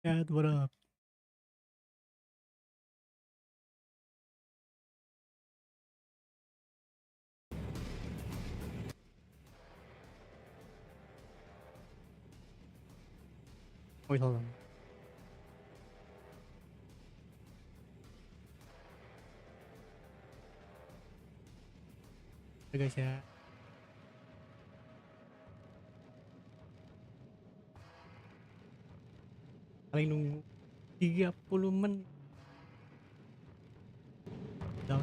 Yeah, what up? Wait, hold on. Ya guys ya. Paling nunggu 30 menit down.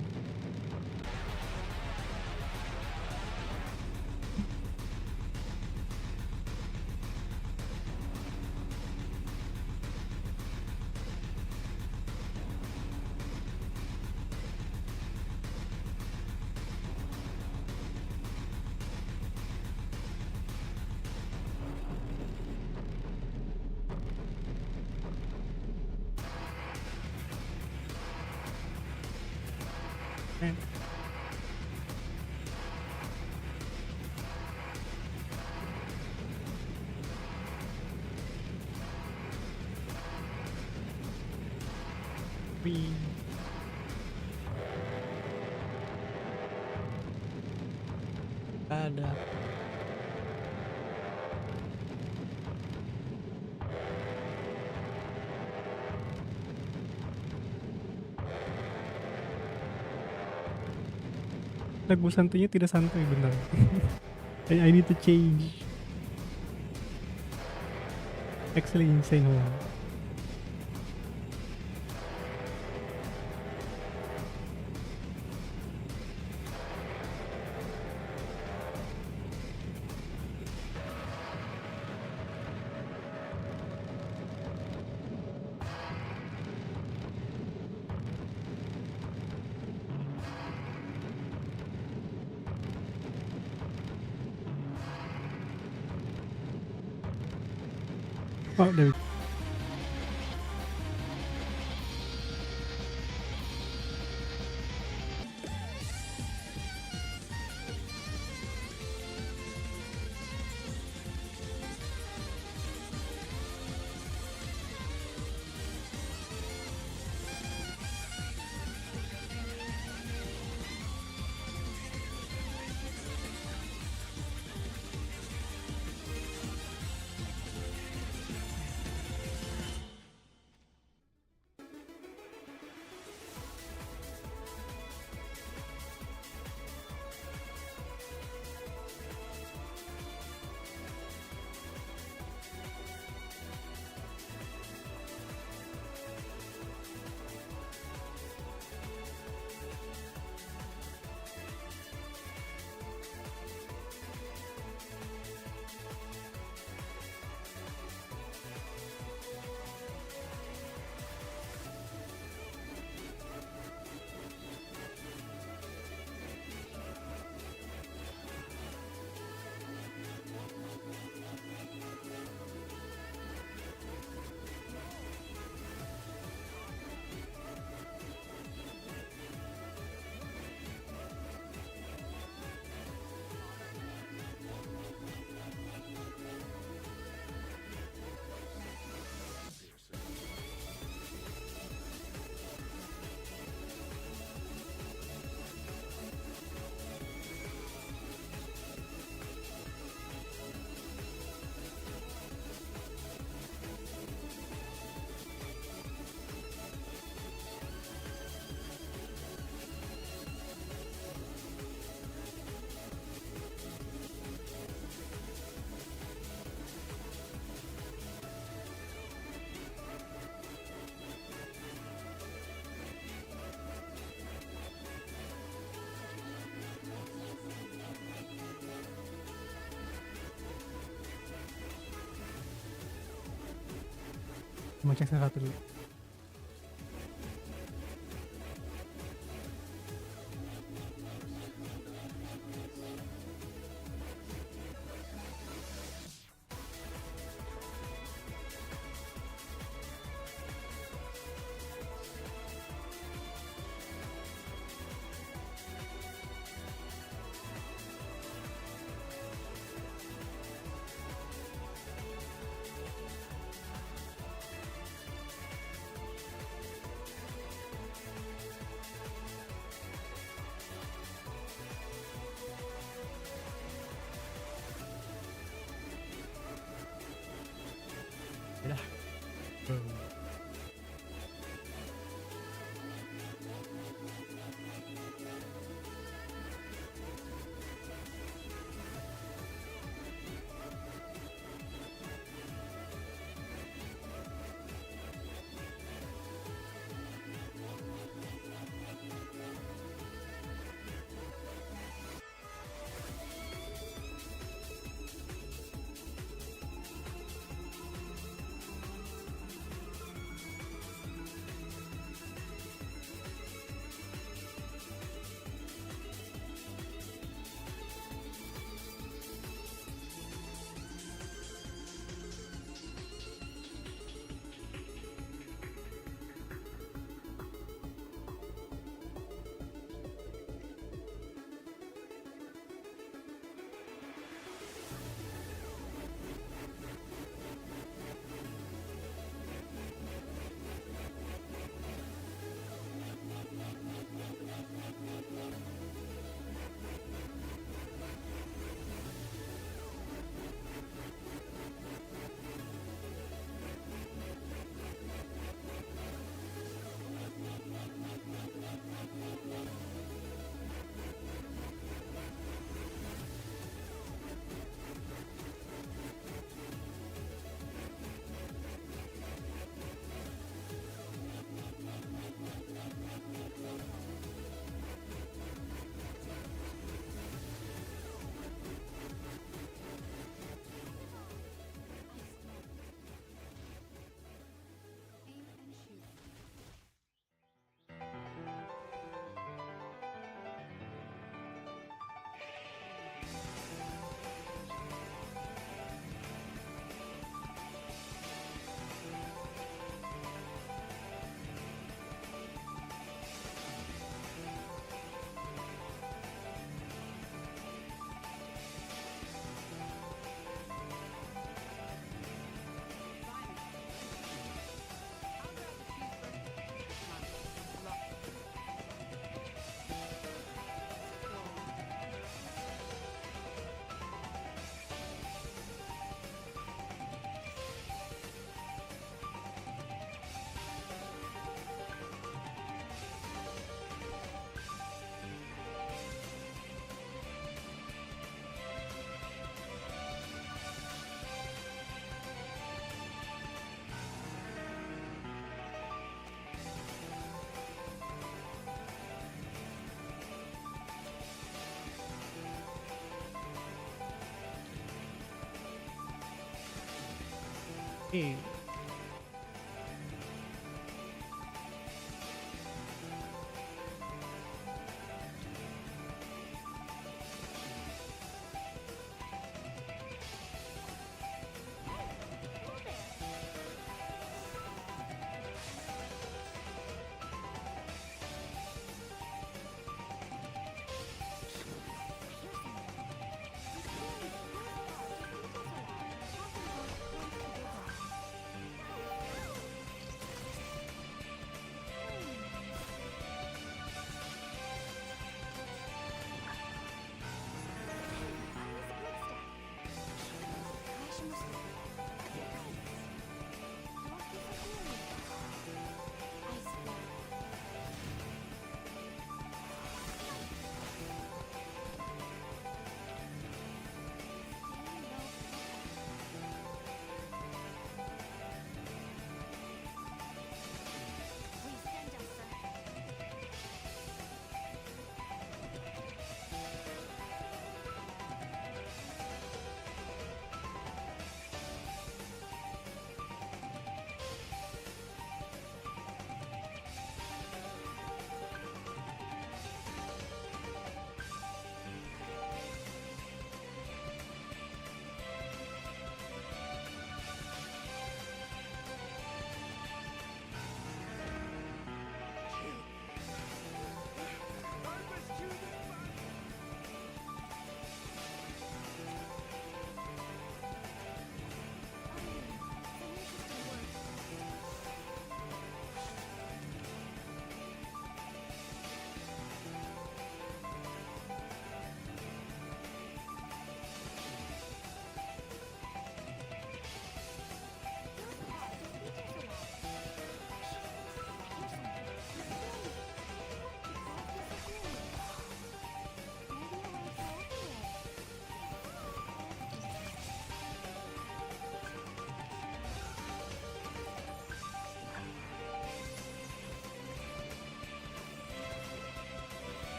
Man. Wih. Ada. Lagu santainya tidak santai benar. I need to change. Actually insane one. Oh, there we go. Mau cek satu dulu. Eh,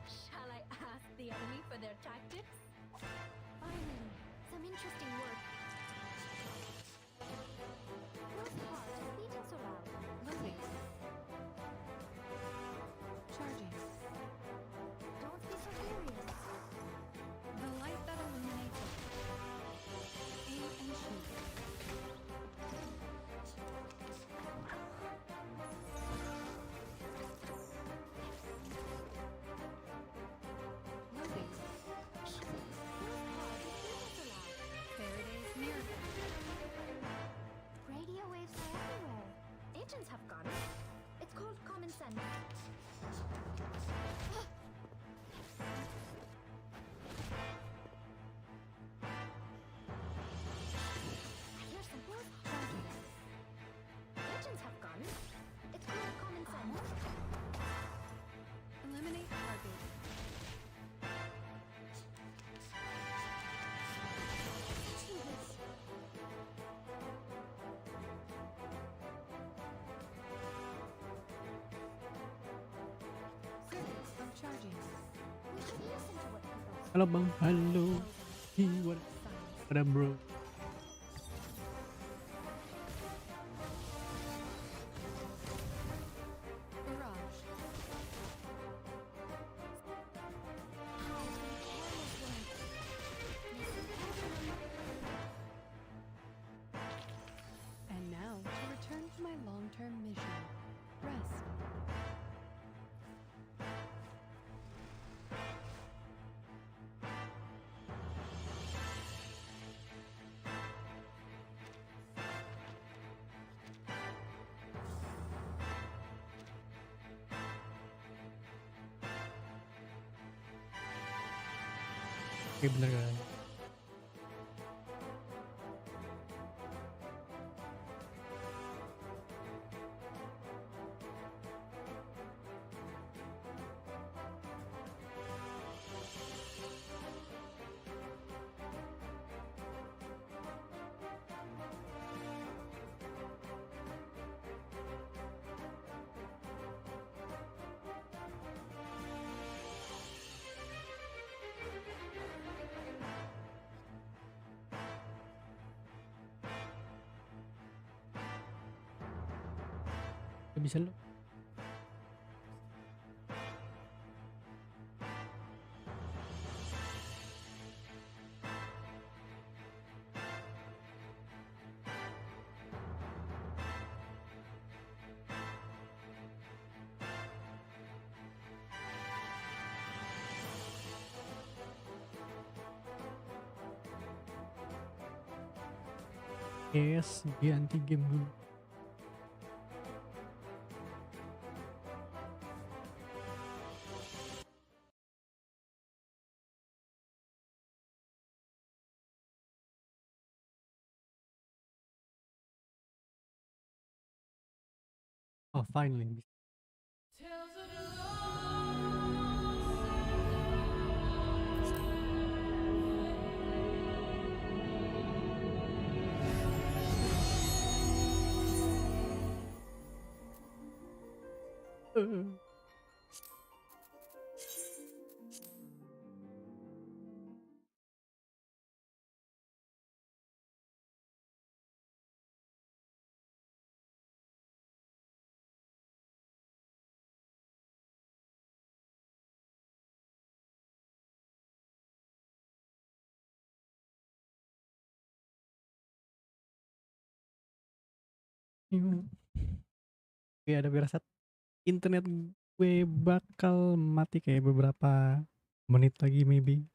Shall I ask the enemy for their tactics? Finally, some interesting work. Whose heart is beating so loud? Loading. Charging. Don't be so serious. The light that illuminates it. Aim and shoot. Loading. Whose heart is beating so loud? Faraday's miracle. Radio waves are everywhere. Agents have got it. It's called common sense. I hear some whores charging. Agents have got it. It's called common sense. Eliminate target. Vtubers. Circuits of charging. We should listen to what people say. Halo bang, halo. Hi, what Silence. up bro? Barrage. I've been careless once. Listen carefully. And now to return to my long-term mission. Rest. Oke bener kan? Gak bisa lo. Yes, ganti game dulu. Oh, finally. Kayak ada firasat internet gue bakal mati kayak beberapa menit lagi maybe.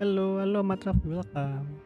Halo halo Matraf, welcome.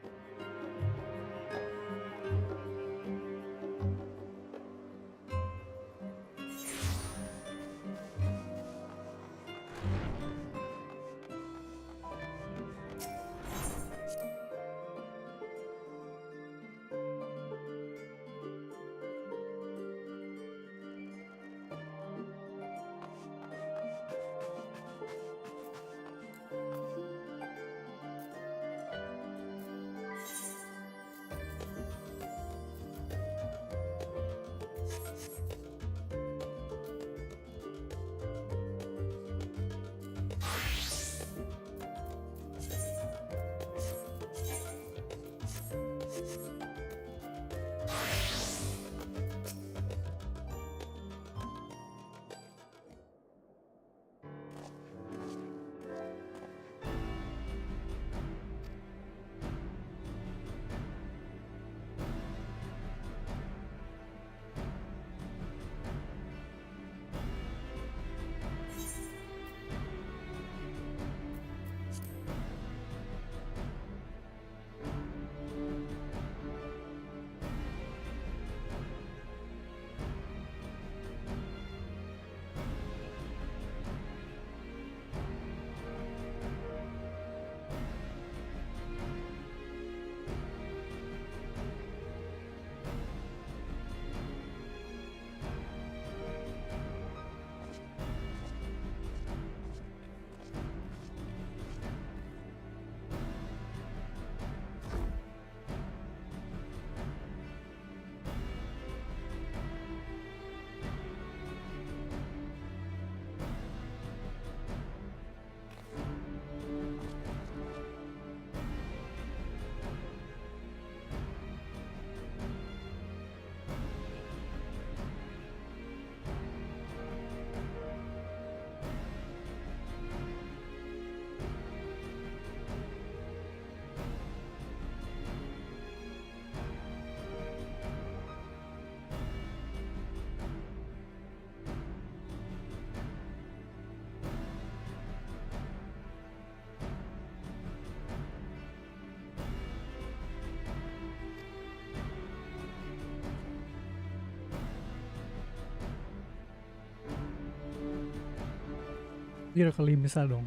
Dia kali bisa dong.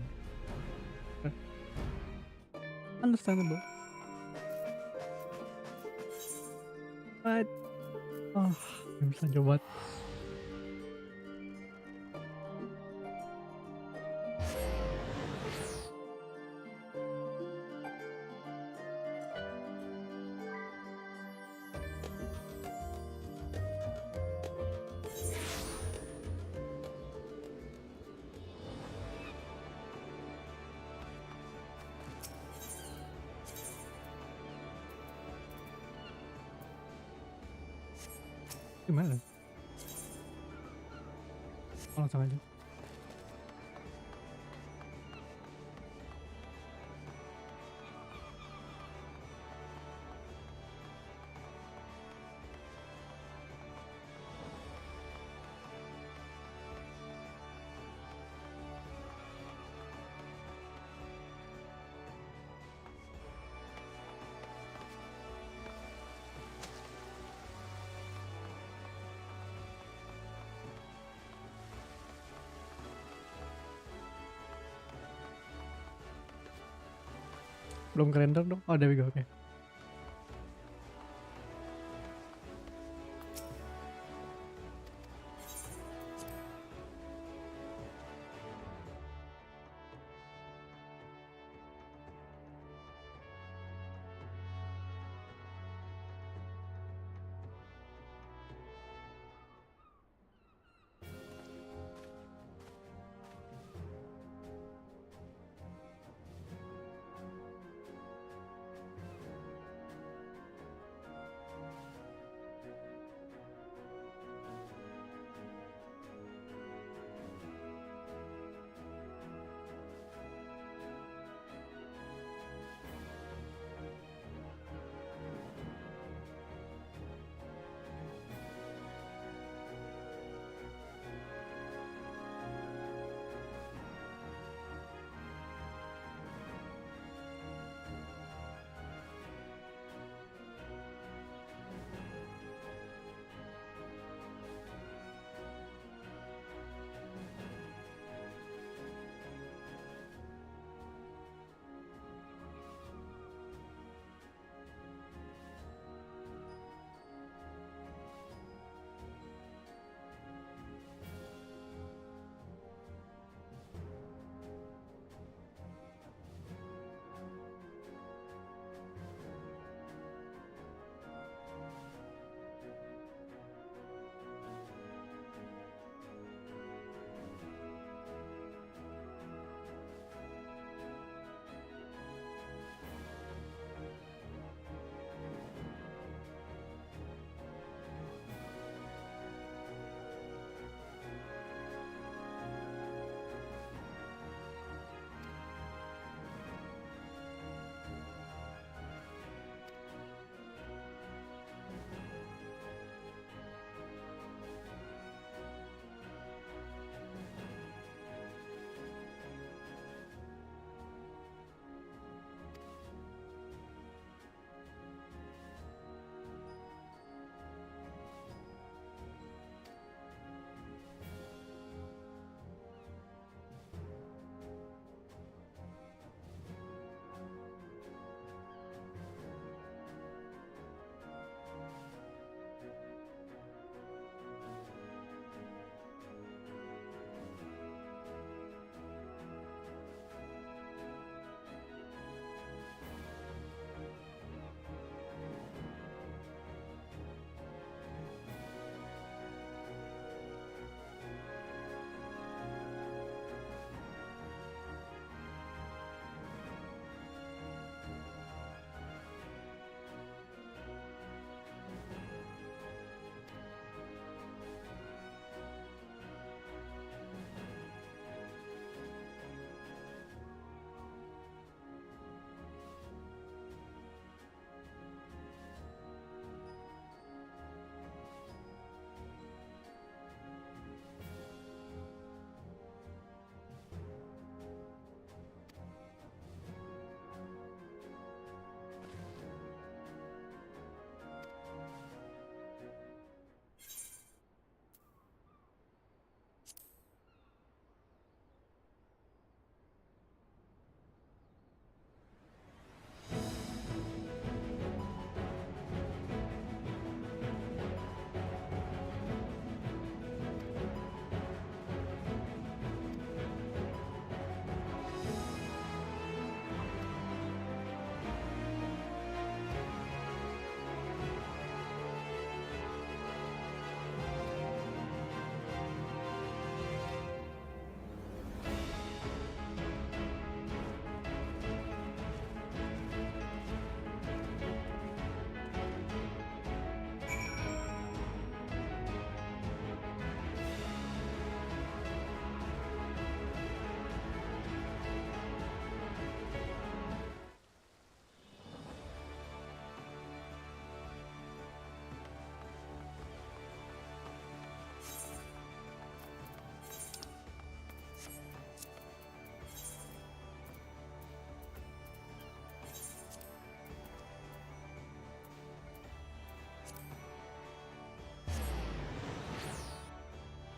Understandable. But oh, nggak bisa coba. Gimana? Oh, langsung aja. Belum ke render dong. Oh, there we go. Oke.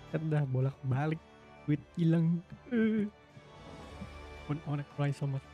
Set dah bolak-balik, duit hilang, I wanna cry so much.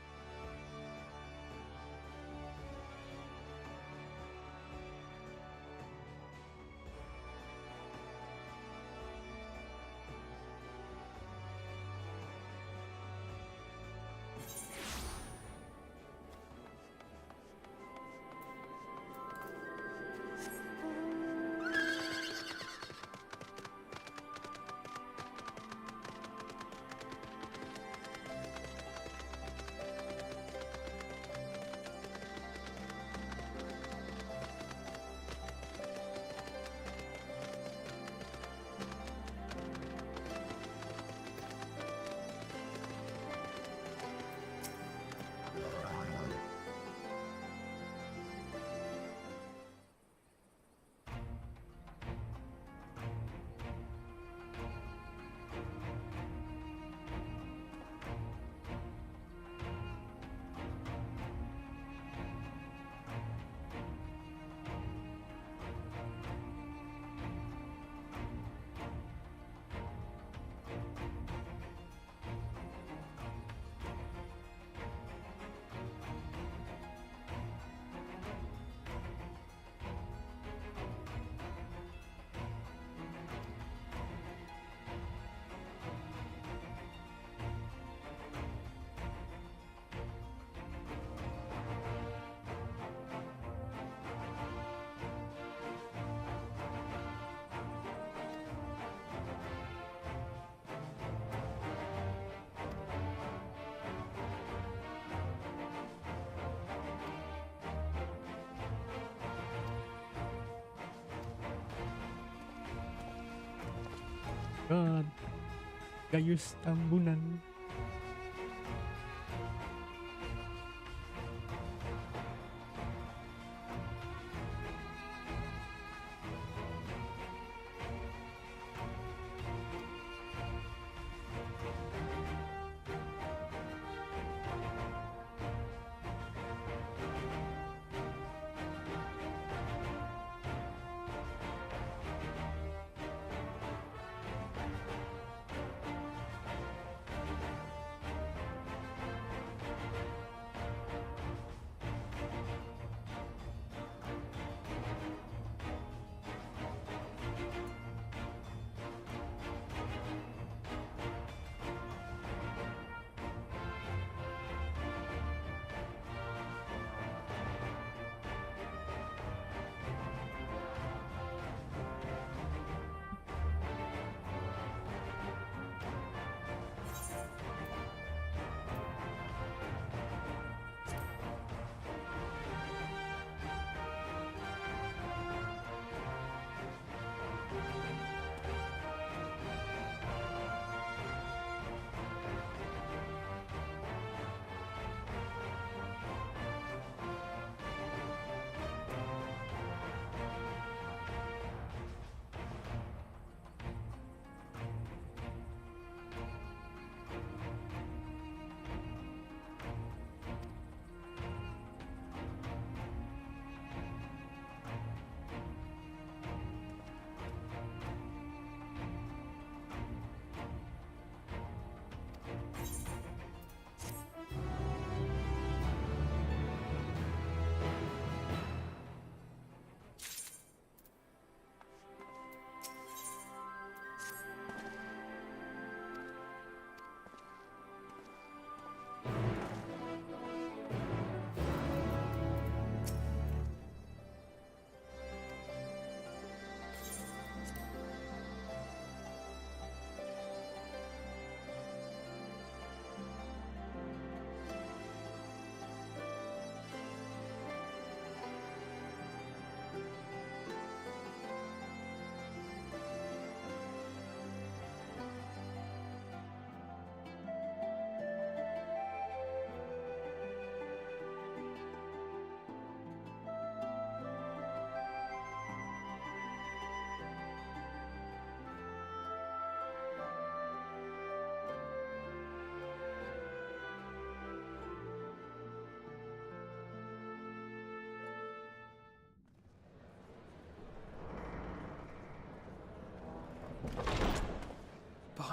God, Gayus Tambunan.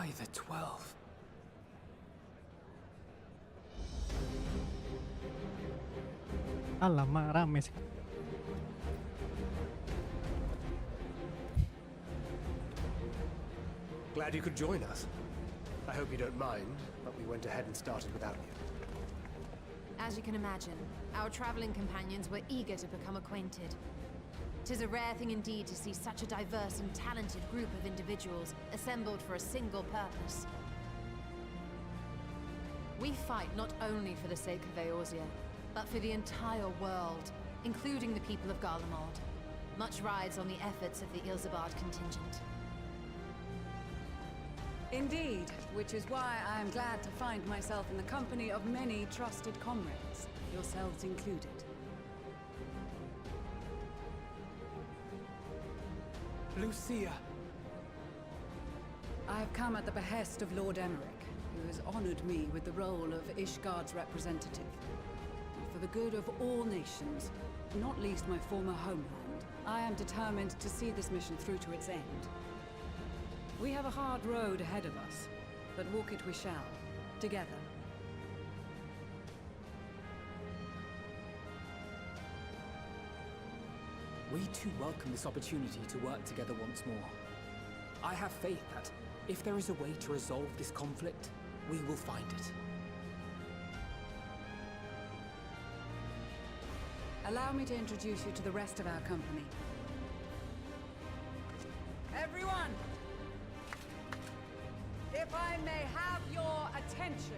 By the 12. Alamak, rame sih. Glad you could join us. I hope you don't mind, but we went ahead and started without you. As you can imagine, our traveling companions were eager to become acquainted. 'Tis a rare thing indeed to see such a diverse and talented group of individuals assembled for a single purpose. We fight not only for the sake of Eorzea, but for the entire world, including the people of Garlemald. Much rides on the efforts of the Ilzabard contingent. Indeed, which is why I am glad to find myself in the company of many trusted comrades, yourselves included. Lucia! I have come at the behest of Lord Emmerich, who has honored me with the role of Ishgard's representative. And for the good of all nations, not least my former homeland, I am determined to see this mission through to its end. We have a hard road ahead of us, but walk it we shall, together. We too welcome this opportunity to work together once more. I have faith that, if there is a way to resolve this conflict, we will find it. Allow me to introduce you to the rest of our company. Everyone! If I may have your attention.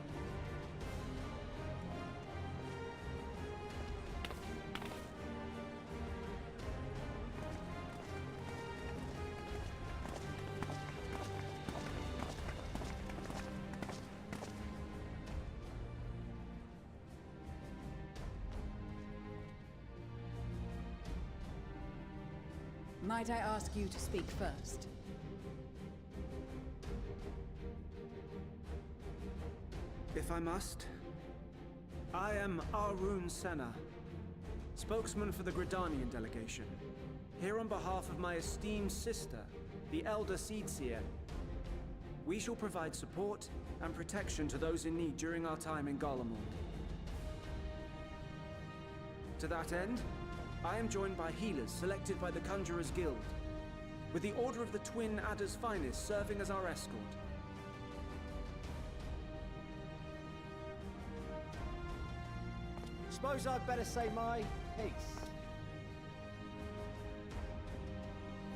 Might I ask you to speak first? If I must. I am Arun Senna, spokesman for the Gridanian delegation, here on behalf of my esteemed sister, the Elder Seedseer. We shall provide support and protection to those in need during our time in Garlemald. To that end, I am joined by healers selected by the Conjurers Guild, with the Order of the Twin Adder's Finest serving as our escort. Suppose I'd better say my piece.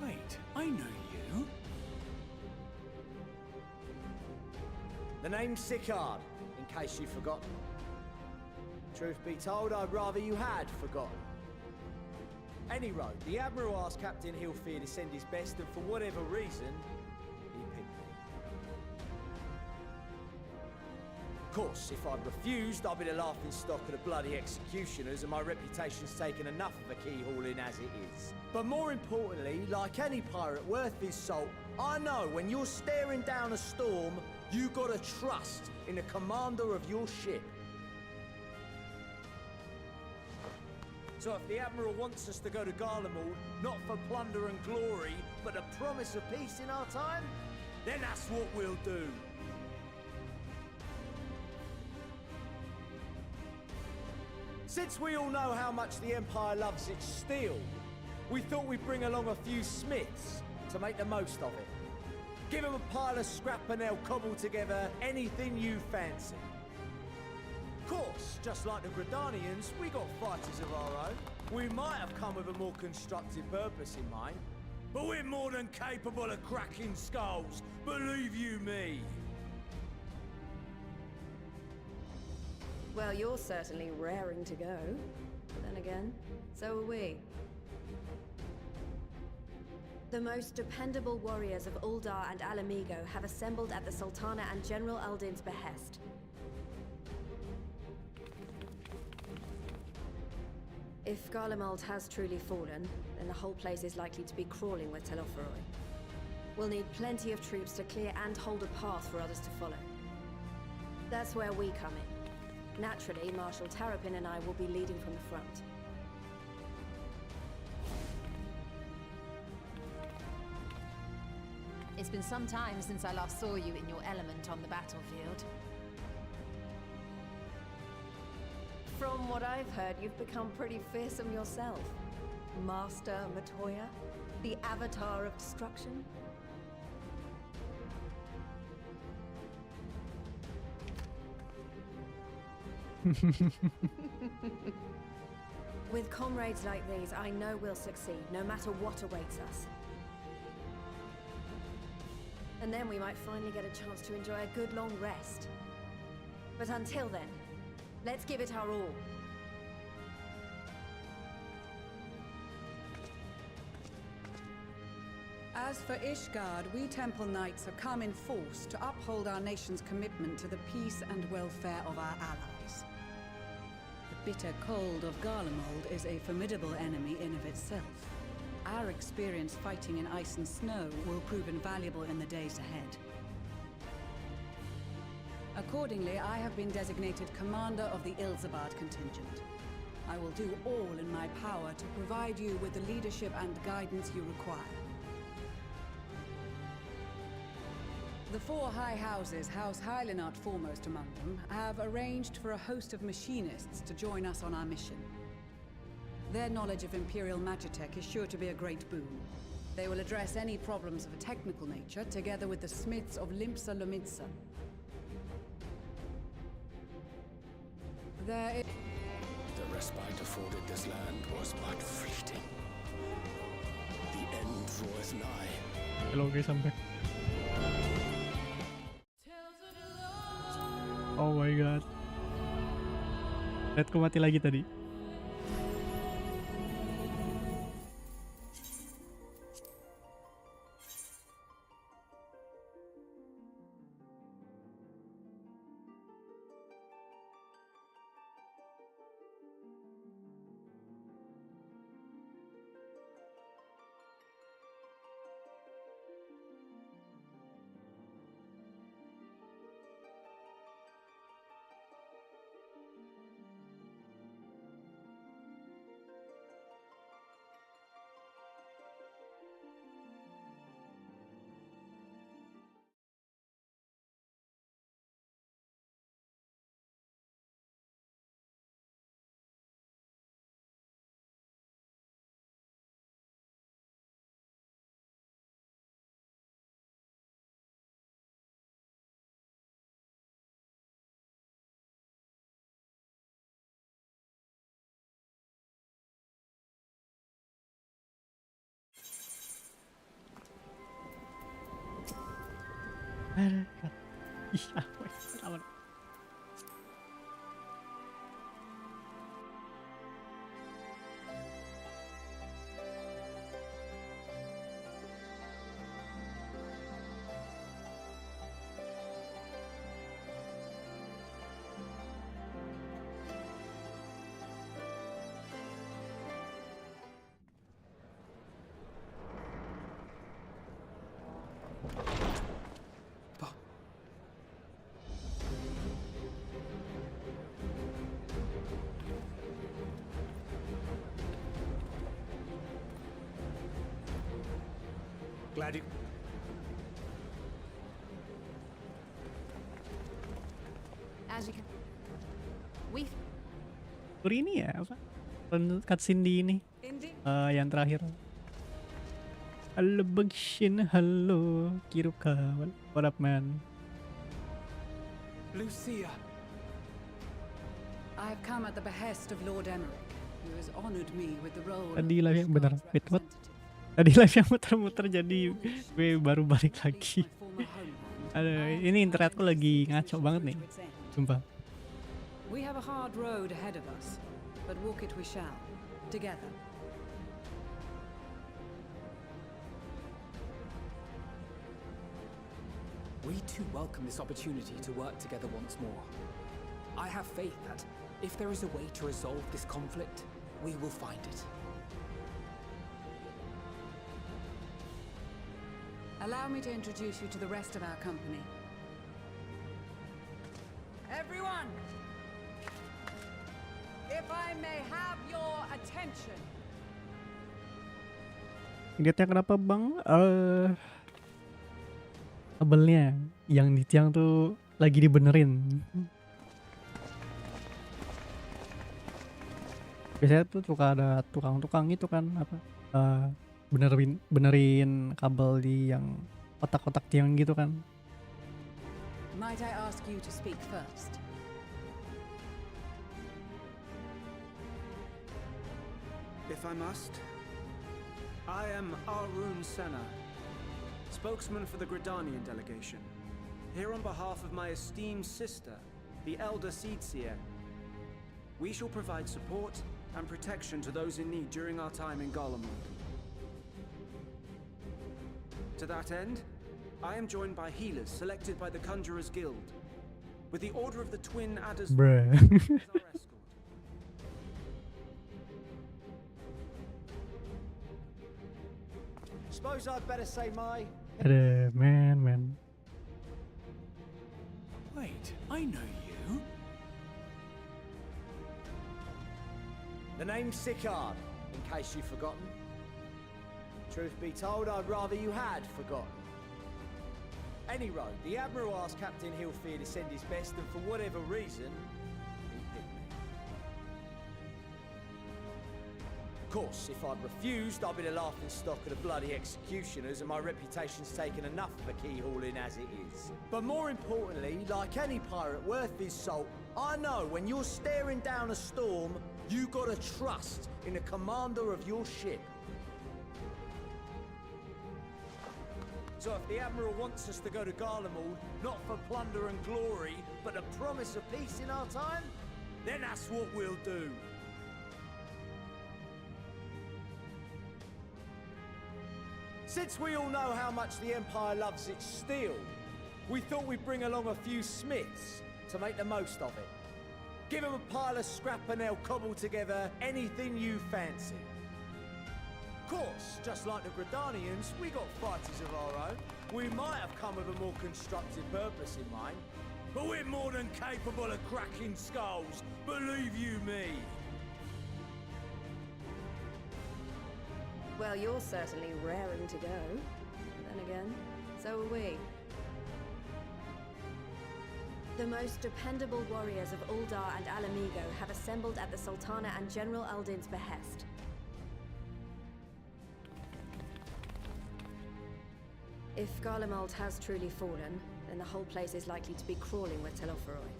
Wait, I know you. The name's Sicard, in case you've forgotten. Truth be told, I'd rather you had forgotten. Any road, the Admiral asked Captain Hilfier to send his best, and for whatever reason, he picked me. Of course, if I'd refused, I'd be the laughingstock of the bloody executioners, and my reputation's taken enough of a keyhauling as it is. But more importantly, like any pirate worth his salt, I know when you're staring down a storm, you gotta trust in the commander of your ship. So if the Admiral wants us to go to Garlemald, not for plunder and glory, but the promise of peace in our time, then that's what we'll do. Since we all know how much the Empire loves its steel, we thought we'd bring along a few smiths to make the most of it. Give them a pile of scrap and they'll cobble together anything you fancy. Of course, just like the Gridanians, we got fighters of our own. We might have come with a more constructive purpose in mind, but we're more than capable of cracking skulls, believe you me. Well, you're certainly raring to go. But then again, so are we. The most dependable warriors of Uldar and Alamigo have assembled at the Sultana and General Aldin's behest. If Garlemald has truly fallen, then the whole place is likely to be crawling with Telophoroi. We'll need plenty of troops to clear and hold a path for others to follow. That's where we come in. Naturally, Marshal Terrapin and I will be leading from the front. Is It's been some time since I last saw you in your element on the battlefield. From what I've heard, you've become pretty fearsome yourself. Master Matoya, the avatar of destruction. With comrades like these, I know we'll succeed, no matter what awaits us. And then we might finally get a chance to enjoy a good long rest. But until then, let's give it our all. As for Ishgard, we Temple Knights have come in force to uphold our nation's commitment to the peace and welfare of our allies. The bitter cold of Garlemald is a formidable enemy in of itself. Our experience fighting in ice and snow will prove invaluable in the days ahead. Accordingly, I have been designated commander of the Ilzabad contingent. I will do all in my power to provide you with the leadership and guidance you require. The four high houses, House Hylinart foremost among them, have arranged for a host of machinists to join us on our mission. Their knowledge of Imperial Magitech is sure to be a great boon. They will address any problems of a technical nature, together with the smiths of Limpsa Lomitsa. The respite afforded this land was but fleeting. The end draweth nigh. Hello guys, I'm back. Oh my god. Redku mati lagi tadi. Iya, aman. Glad you... As you can... We... Ini ya apa? Cutscene di ini. Yang terakhir. Halo Bang Shinn, halo Kiruka. What up man? Lucia. I have come at the behest of Lord Emmerich, who has honored me with the role Tadi of live yang benar. Ishgard's Wait, what? representative. Tadi live yang muter-muter jadi gue baru balik lagi. My former homeland. Aduh, ini internetku lagi ngaco banget nih. Sumpah. We have a hard road ahead of us, but walk it we shall, together. We too welcome this opportunity to work together once more. I have faith that if there is a way to resolve this conflict, we will find it. Allow me to introduce you to the rest of our company. Everyone! If I may have your attention. Lihatnya kenapa bang? kabelnya yang di tiang tuh lagi dibenerin. Biasanya tuh suka ada tukang-tukang itu kan apa benerin kabel di yang kotak-kotak tiang gitu kan. Might I ask you to speak first? If I must, I am Arun Senna, spokesman for the Gridanian delegation, here on behalf of my esteemed sister, the Elder Seedseer. We shall provide support and protection to those in need during our time in Garlemald. To that end, I am joined by healers selected by the Conjurers Guild, with the Order of the Twin Adders Bruh. as our escort. Suppose I'd better say my... Ada man. Wait, I know you. The name's Sicard, in case you've forgotten. Truth be told, I'd rather you had forgotten. Any road, the Admiral asked Captain Hillfear to send his best, and for whatever reason, he picked me. Of course, if I'd refused, I'd be the laughingstock of the bloody executioners, and my reputation's taken enough of a keyhauling as it is. But more importantly, like any pirate worth his salt, I know when you're staring down a storm, you gotta trust in the commander of your ship. So if the Admiral wants us to go to Garlemald, not for plunder and glory, but the promise of peace in our time, then that's what we'll do. Since we all know how much the Empire loves its steel, we thought we'd bring along a few smiths to make the most of it. Give them a pile of scrap and they'll cobble together anything you fancy. Of course, just like the Gridanians, we got fighters of our own. We might have come with a more constructive purpose in mind, but we're more than capable of cracking skulls, believe you me. Well, you're certainly raring to go. Then again, so are we. The most dependable warriors of Uldar and Alamigo have assembled at the Sultana and General Aldin's behest. If Garlemald has truly fallen, then the whole place is likely to be crawling with Telophoroi.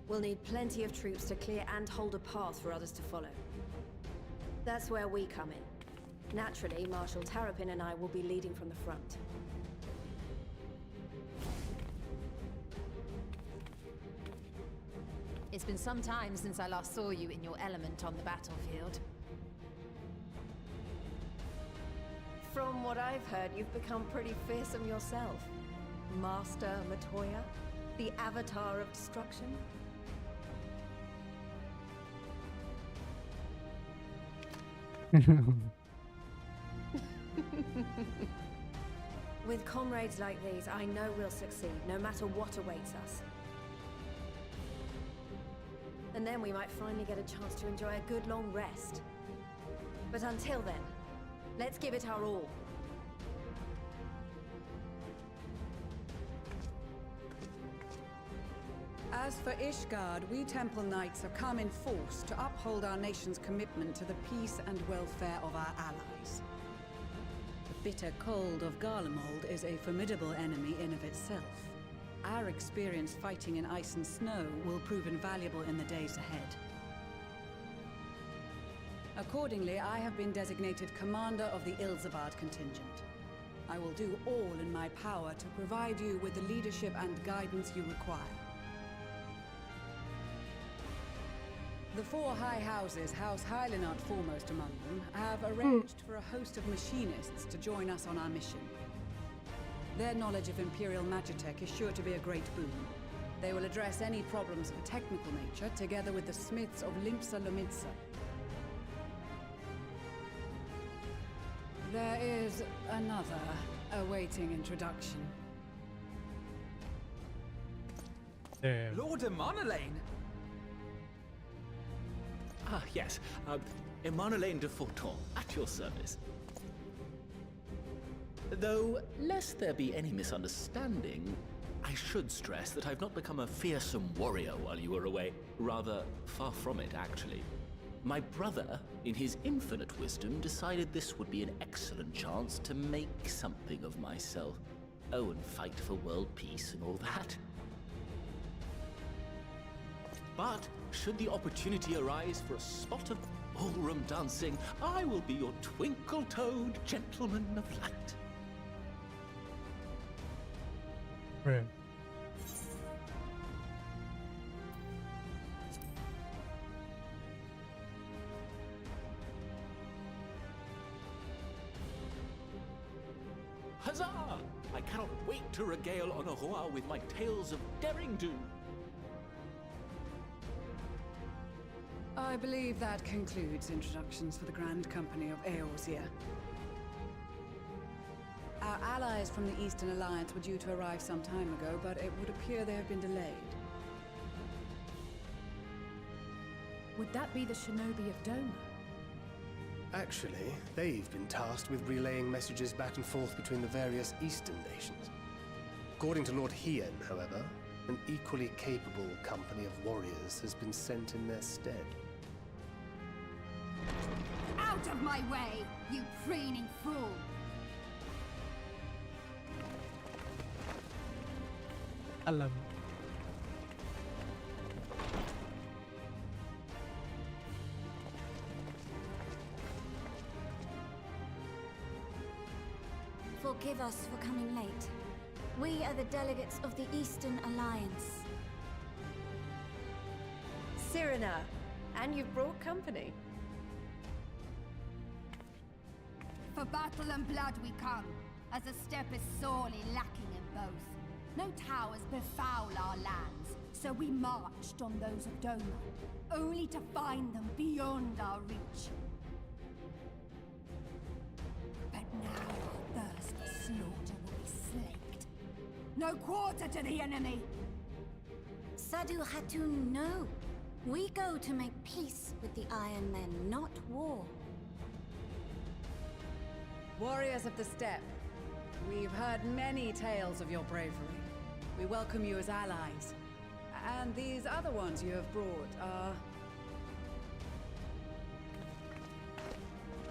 We'll need plenty of troops to clear and hold a path for others to follow. That's where we come in. Naturally, Marshal Tarapin and I will be leading from the front. It's been some time since I last saw you in your element on the battlefield. From what I've heard, you've become pretty fearsome yourself. Master Matoya, the avatar of destruction. With comrades like these, I know we'll succeed, no matter what awaits us. And then we might finally get a chance to enjoy a good long rest. But until then, let's give it our all. As for Ishgard, we Temple Knights have come in force to uphold our nation's commitment to the peace and welfare of our allies. The bitter cold of Garlemald is a formidable enemy in of itself. Our experience fighting in ice and snow will prove invaluable in the days ahead. Accordingly, I have been designated commander of the Ilzabard contingent. I will do all in my power to provide you with the leadership and guidance you require. The four high houses, House Hylinart foremost among them, have arranged for a host of machinists to join us on our mission. Their knowledge of Imperial Magitech is sure to be a great boon. They will address any problems of a technical nature, together with the smiths of Limpsa Lomitsa. There is another awaiting introduction. Damn. Lord Emanolain! Ah, yes. Emanolain de Forton, at your service. Though, lest there be any misunderstanding, I should stress that I've not become a fearsome warrior while you were away. Rather, far from it, actually. My brother, in his infinite wisdom, decided this would be an excellent chance to make something of myself. Oh, and fight for world peace and all that. But, should the opportunity arise for a spot of ballroom dancing, I will be your twinkle-toed gentleman of light. Right. Huzzah! I cannot wait to regale Honoroa with my tales of daring-do. I believe that concludes introductions for the Grand Company of Eorzea. Our allies from the Eastern Alliance were due to arrive some time ago, but it would appear they have been delayed. Would that be the shinobi of Doma? Actually, they've been tasked with relaying messages back and forth between the various Eastern nations. According to Lord Hien, however, an equally capable company of warriors has been sent in their stead. Out of my way, you preening fool! Alam. Forgive us for coming late. We are the delegates of the Eastern Alliance. Cyrena, and you've brought company. For battle and blood we come, as a step is sorely lacking in both. No towers befoul our lands, so we marched on those of Doma, only to find them beyond our reach. But now our thirst for slaughter will be slaked. No quarter to the enemy! Sadu Hatun, no. We go to make peace with the Iron Men, not war. Warriors of the Steppe, we've heard many tales of your bravery. We welcome you as allies. And these other ones you have brought are...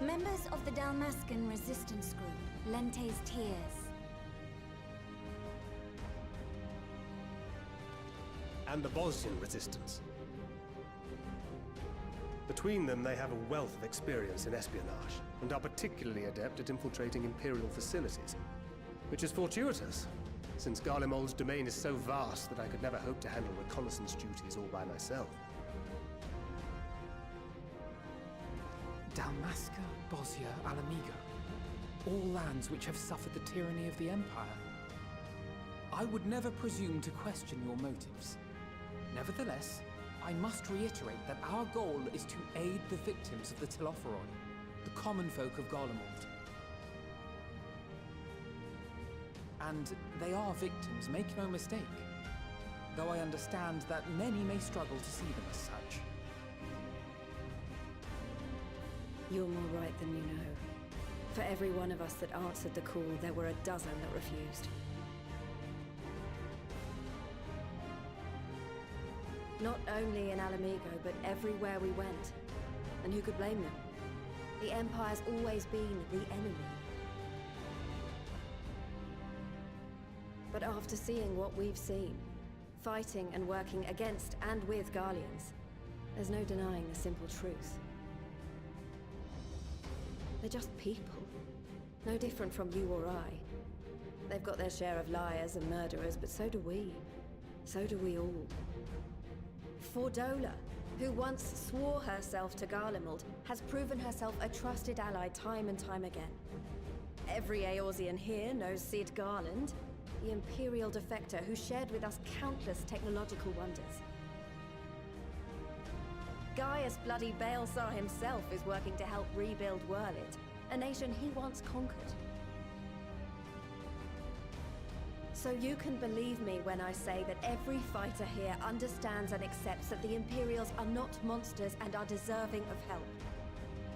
Members of the Dalmascan resistance group, Lente's Tears. And the Bosnian resistance. Between them, they have a wealth of experience in espionage, and are particularly adept at infiltrating Imperial facilities. Which is fortuitous, since Garlemald's domain is so vast that I could never hope to handle reconnaissance duties all by myself. Dalmasca, Bosnia, Alamiga. All lands which have suffered the tyranny of the Empire. I would never presume to question your motives. Nevertheless, I must reiterate that our goal is to aid the victims of the Telophoroi, the common folk of Garlemald. And they are victims, make no mistake. Though I understand that many may struggle to see them as such. You're more right than you know. For every one of us that answered the call, there were a dozen that refused. Not only in Alamigo, but everywhere we went. And who could blame them? The Empire's always been the enemy. But after seeing what we've seen, fighting and working against and with Garleans, there's no denying the simple truth. They're just people. No different from you or I. They've got their share of liars and murderers, but so do we. So do we all. Fordola, who once swore herself to Garlemald, has proven herself a trusted ally time and time again. Every Eorzean here knows Cid Garland, the Imperial defector who shared with us countless technological wonders. Gaius bloody Baelsar himself is working to help rebuild Wurlit, a nation he once conquered. So you can believe me when I say that every fighter here understands and accepts that the Imperials are not monsters and are deserving of help.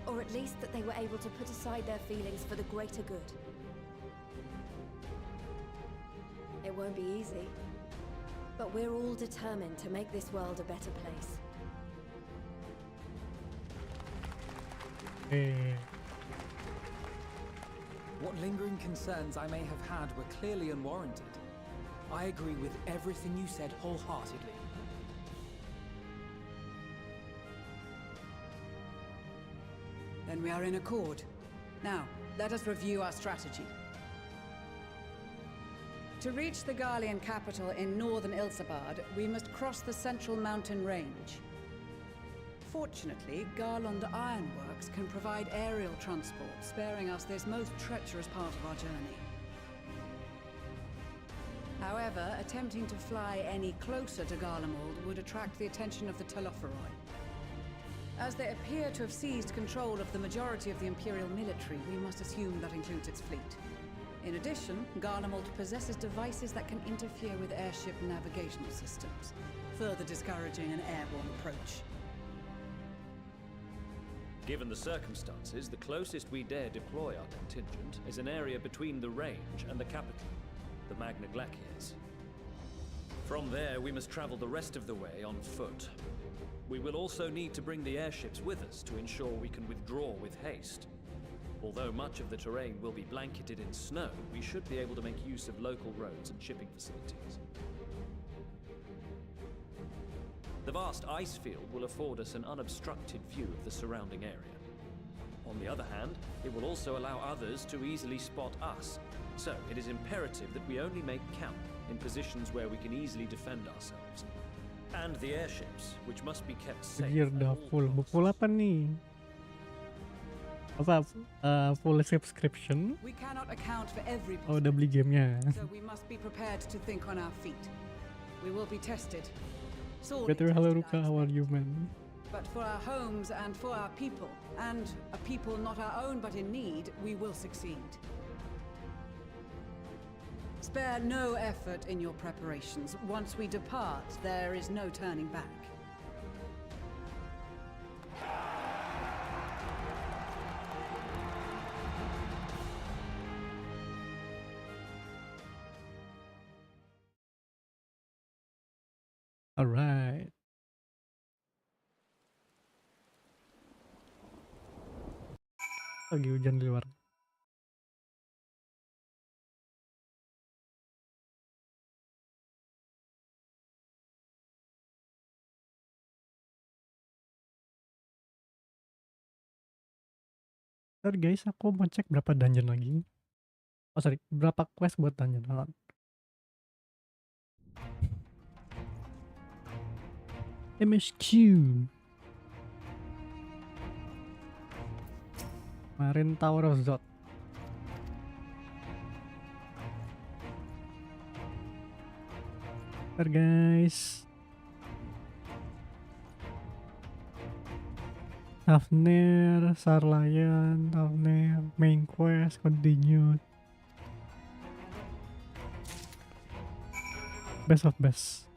Or at least that they were able to put aside their feelings for the greater good. It won't be easy. But we're all determined to make this world a better place. What lingering concerns I may have had were clearly unwarranted. I agree with everything you said wholeheartedly. Then we are in accord. Now, let us review our strategy. To reach the Garlean capital in northern Ilsabard, we must cross the central mountain range. Fortunately, Garland Ironworks can provide aerial transport, sparing us this most treacherous part of our journey. However, attempting to fly any closer to Garlemald would attract the attention of the Telophoroi. As they appear to have seized control of the majority of the Imperial military, we must assume that includes its fleet. In addition, Garlemald possesses devices that can interfere with airship navigational systems, further discouraging an airborne approach. Given the circumstances, the closest we dare deploy our contingent is an area between the range and the capital, the Magna Glaciers. From there, we must travel the rest of the way on foot. We will also need to bring the airships with us to ensure we can withdraw with haste. Although much of the terrain will be blanketed in snow, we should be able to make use of local roads and shipping facilities. The vast ice field will afford us an unobstructed view of the surrounding area. On the other hand, it will also allow others to easily spot us, so it is imperative that we only make camp in positions where we can easily defend ourselves. And the airships, which must be kept safe. Gear udah full. Full apa nih? Apa? Full subscription? We cannot account for every Oh, udah beli gamenya. so we must be prepared to think on our feet. We will be tested. Sorely Better, hello tested, Ruka, I how are expect. you, man? But for our homes and for our people, and a people not our own but in need, we will succeed. Spare no effort in your preparations. Once we depart, there is no turning back. Alright. Lagi hujan di luar. Ntar guys, aku mau cek berapa dungeon lagi. Oh sorry, berapa quest buat dungeon. Hold on. MSQ. Marine Tower of Zod. Ntar guys. Hafner, Sarlayan, Hafner, main quest, continued. Best of best.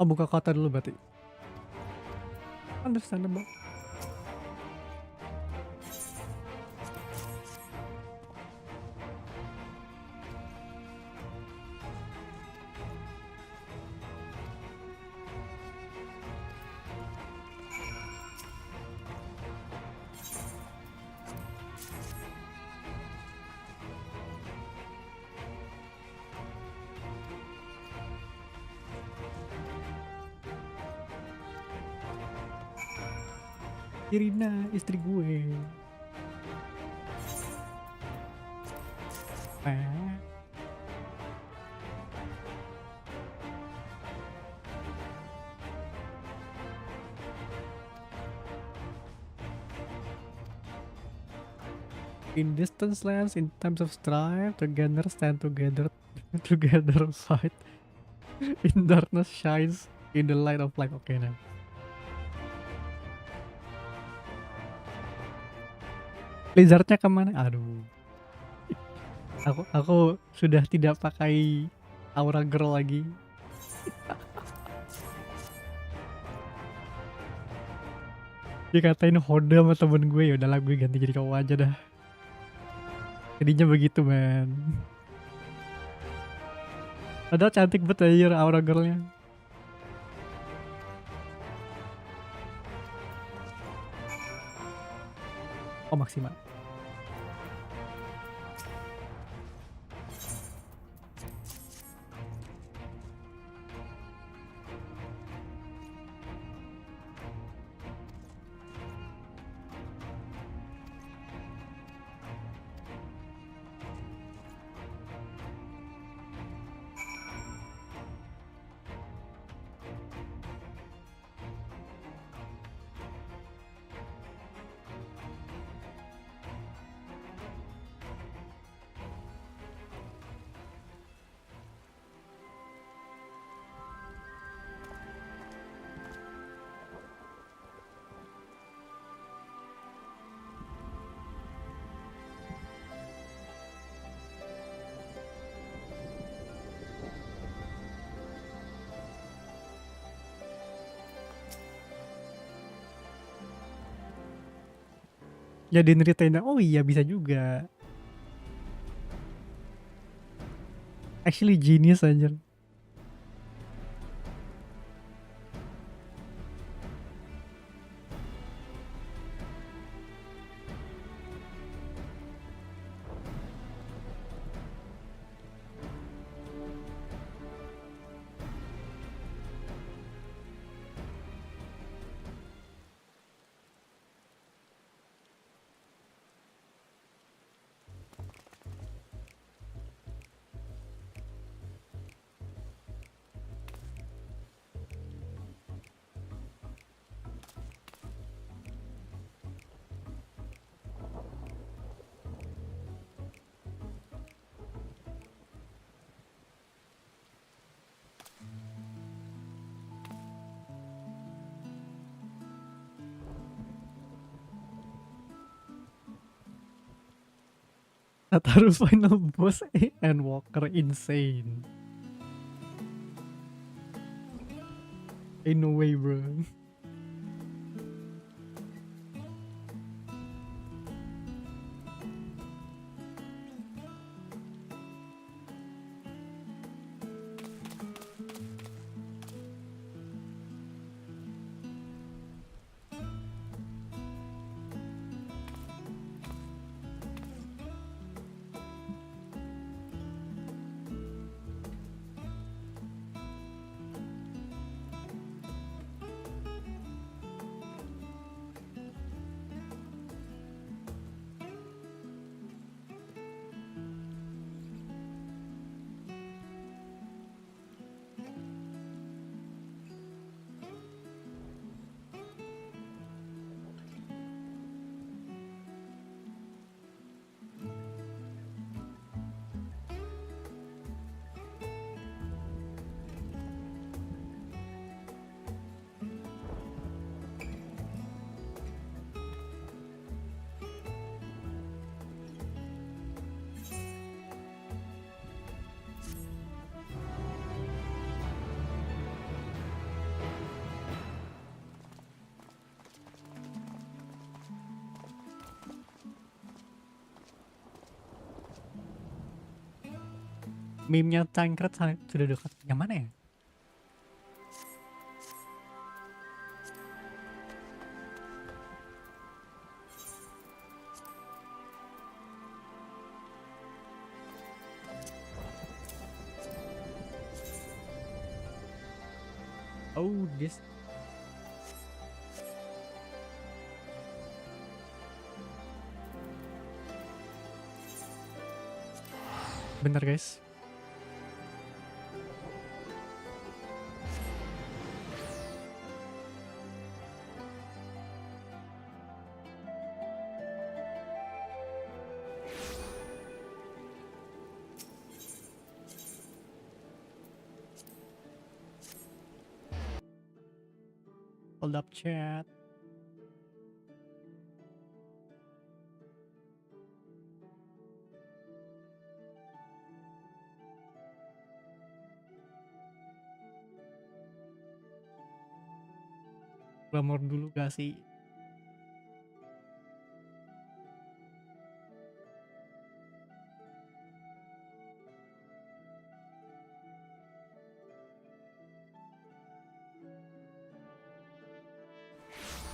Oh, buka kota dulu berarti. Understandable. Irina, istri gue. In distance lands, in times of strife, together stand together, together fight. In darkness shines, in the light of light. Okay, now. Lizardnya kemana? Aduh, aku sudah tidak pakai aura girl lagi. Dikatain Hoda sama temen gue, ya udahlah gue ganti jadi cowok aja dah. Jadinya begitu man. Padahal cantik banget aja aura girlnya. Oh maksimal. Jadiin retainer, oh iya bisa juga. Actually genius anjir. Ataru final boss and Walker insane. Ain't no way bro. Meme-nya cangkret sudah dekat. Yang mana ya? Oh, this. Bentar guys. Hold up chat. Glamor dulu gak sih?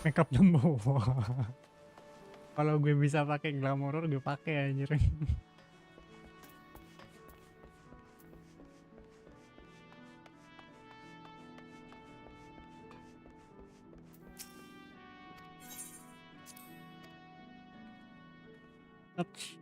Makeup nembok. Kalau gue bisa pakai glamor gue pakai anjir. Ouch.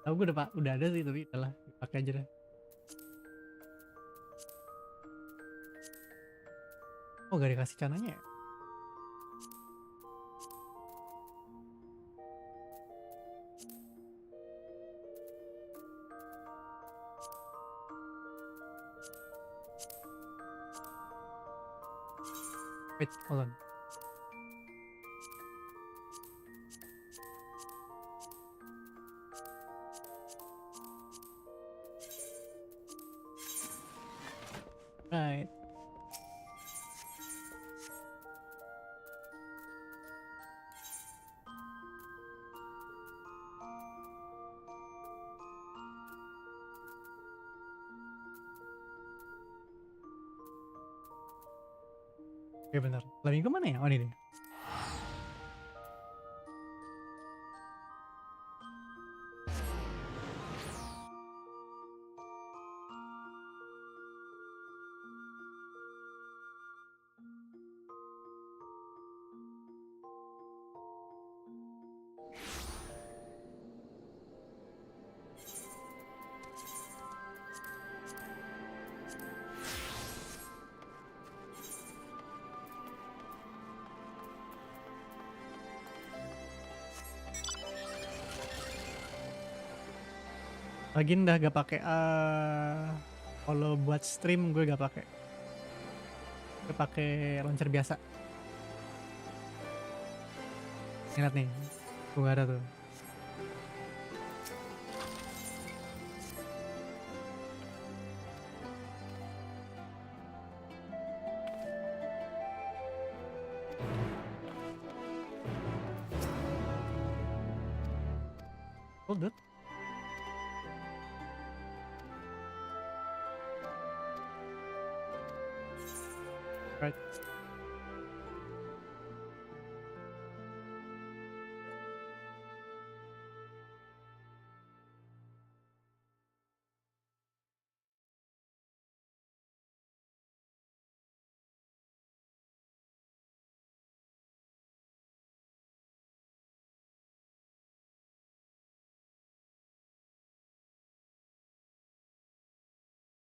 Tahu gue udah ada sih, tapi udahlah dipakai aja deh. Oh, gak dikasih cananya ya? Wait, hold on. Right. Oke, bentar. Flamingo mana ya? Oh, ini deh. Lagi dah gak pakai kalau buat stream gue gak pakai. Gue pakai launcher biasa. Lihat nih, gue gak ada tuh. Hold it. Right.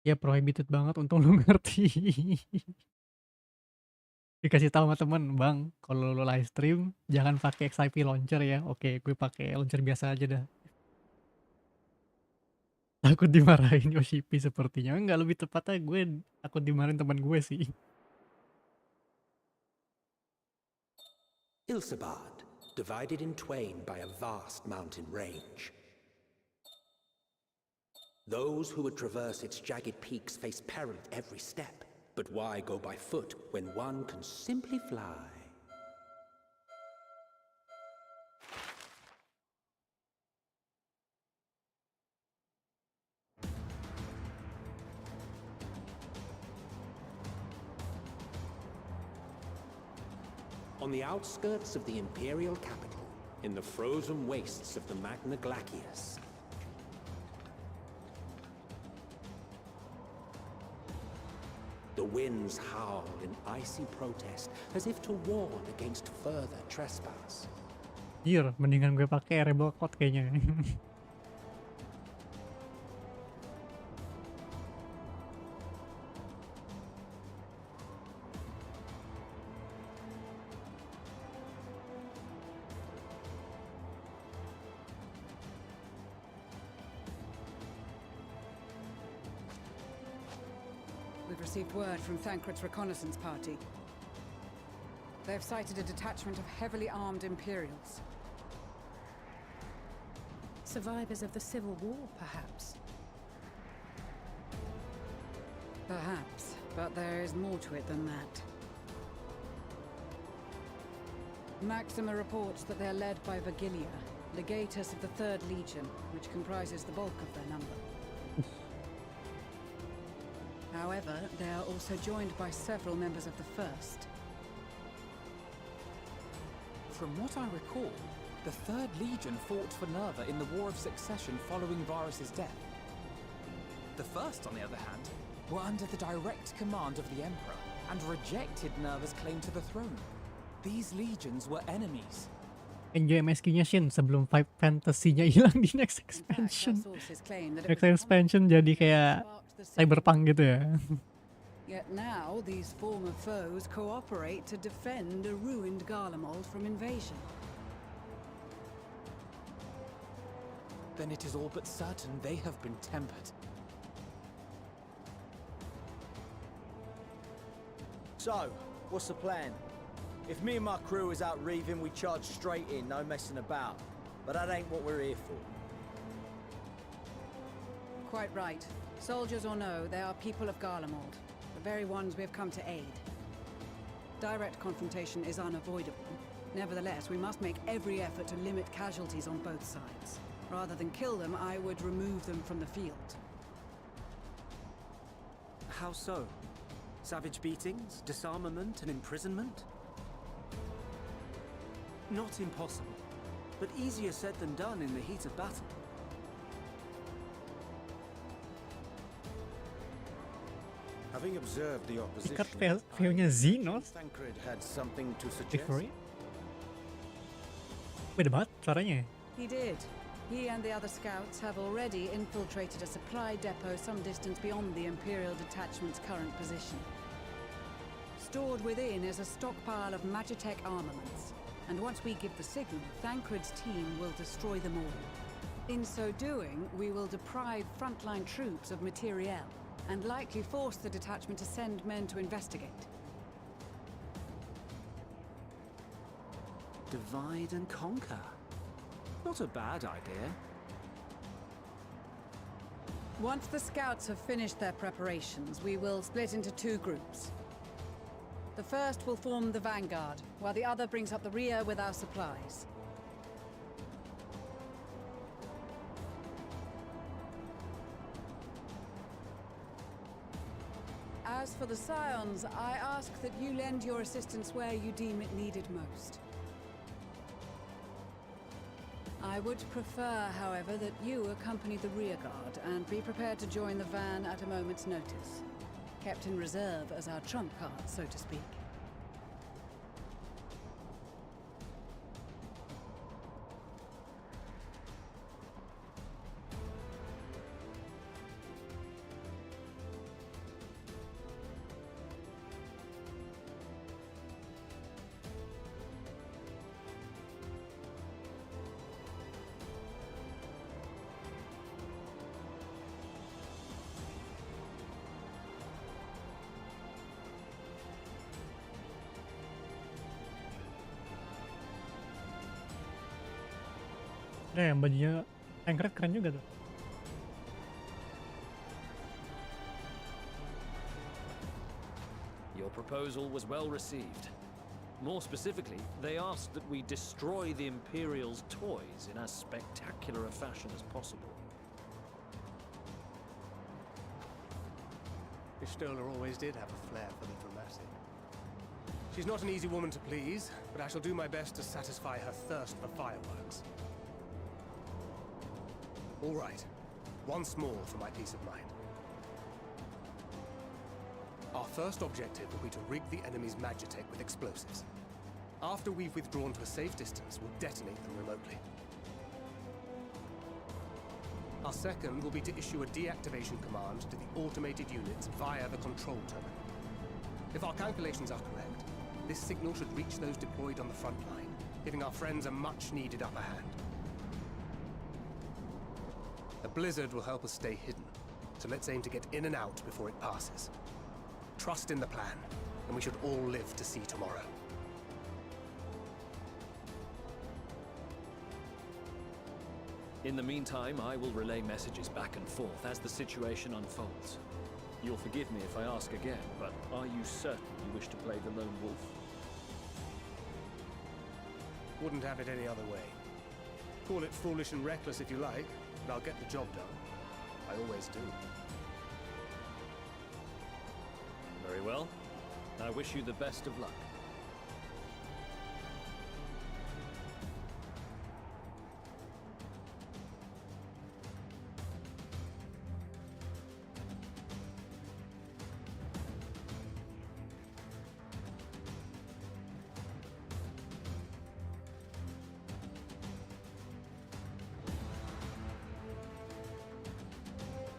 Ya prohibited banget, untung lu ngerti. Dikasih tahu sama temen, bang, kalau lu live stream jangan pakai XIP launcher ya. Oke, gue pakai launcher biasa aja dah. Takut dimarahin Yoshipi sepertinya. Enggak, lebih tepatnya gue takut dimarahin teman gue sih. Ilsabad, divided in twain by a vast mountain range. Those who would traverse its jagged peaks face peril at every step. But why go by foot when one can simply fly? On the outskirts of the Imperial capital, in the frozen wastes of the Magna Glacius, the winds howl in icy protest, as if to warn against further trespass. Jir, mendingan gue pakai rebel code kayaknya. I've received word from Thancred's reconnaissance party. They've sighted a detachment of heavily armed Imperials. Survivors of the Civil War, perhaps? Perhaps, but there is more to it than that. Maxima reports that they're led by Vergilia, legatus of the 3rd Legion, which comprises the bulk of their number. However, they are also joined by several members of the 1st. From what I recall, the 3rd Legion fought for Nerva in the War of Succession following Varus's death. The 1st, on the other hand, were under the direct command of the Emperor and rejected Nerva's claim to the throne. These legions were enemies. Enjoy MSQ-nya Shinn sebelum Five Fantasy-nya hilang di next expansion. Next expansion jadi kayak cyberpunk gitu ya. Yet now, these former foes cooperate to defend a ruined Garlemald from invasion. Then it is all but certain they have been tempered. So, what's the plan? If me and my crew is out reaving, we charge straight in, no messing about. But that ain't what we're here for. Quite right. Soldiers or no, they are people of Garlemald, the very ones we have come to aid. Direct confrontation is unavoidable. Nevertheless, we must make every effort to limit casualties on both sides. Rather than kill them, I would remove them from the field. How so? Savage beatings, disarmament, and imprisonment? Not impossible, but easier said than done in the heat of battle. Having observed the opposition, Ikat failnya Xenos. Thancred had something to suggest. Victory? Beda banget suaranya. He did. He and the other scouts have already infiltrated a supply depot some distance beyond the Imperial detachment's current position. Stored within is a stockpile of Magitech armaments, and once we give the signal, Thancred's team will destroy them all. In so doing, we will deprive frontline troops of materiel, and likely force the detachment to send men to investigate. Divide and conquer. Not a bad idea. Once the scouts have finished their preparations, we will split into 2 groups. The first will form the vanguard, while the other brings up the rear with our supplies. As for the Scions, I ask that you lend your assistance where you deem it needed most. I would prefer, however, that you accompany the rearguard and be prepared to join the van at a moment's notice. Kept in reserve as our trump card, so to speak. Yang bajunya Thancred keren juga tuh. Your proposal was well received. More specifically, they asked that we destroy the Imperial's toys in as spectacular a fashion as possible. Ishtola always did have a flair for the dramatic. She's not an easy woman to please, but I shall do my best to satisfy her thirst for fireworks. All right, once more for my peace of mind. Our first objective will be to rig the enemy's Magitech with explosives. After we've withdrawn to a safe distance, we'll detonate them remotely. Our second will be to issue a deactivation command to the automated units via the control terminal. If our calculations are correct, this signal should reach those deployed on the front line, giving our friends a much-needed upper hand. A blizzard will help us stay hidden, so let's aim to get in and out before it passes. Trust in the plan, and we should all live to see tomorrow. In the meantime, I will relay messages back and forth as the situation unfolds. You'll forgive me if I ask again, but are you certain you wish to play the lone wolf? Wouldn't have it any other way. Call it foolish and reckless if you like, but I'll get the job done. I always do. Very well. I wish you the best of luck.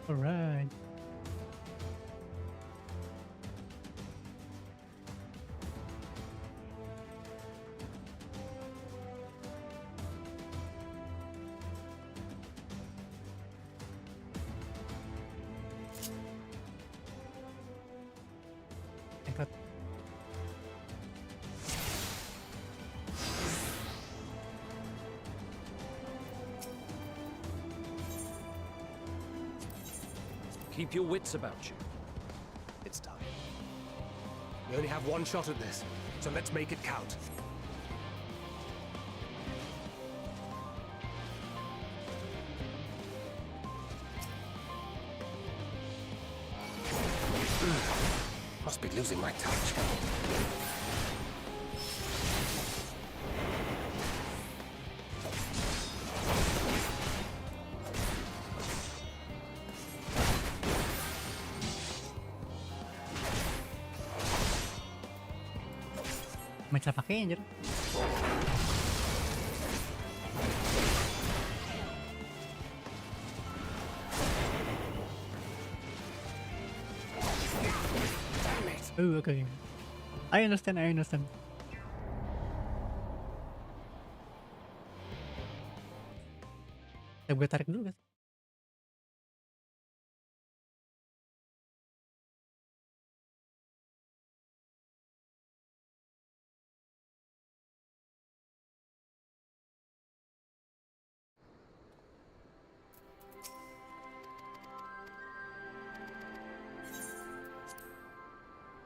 All right. Angkat. Keep your wits about you. It's time. We only have one shot at this, so let's make it count. Must be losing my touch. May bisa pakai anjir. Oh, okay. I understand. Gue tarik dulu guys.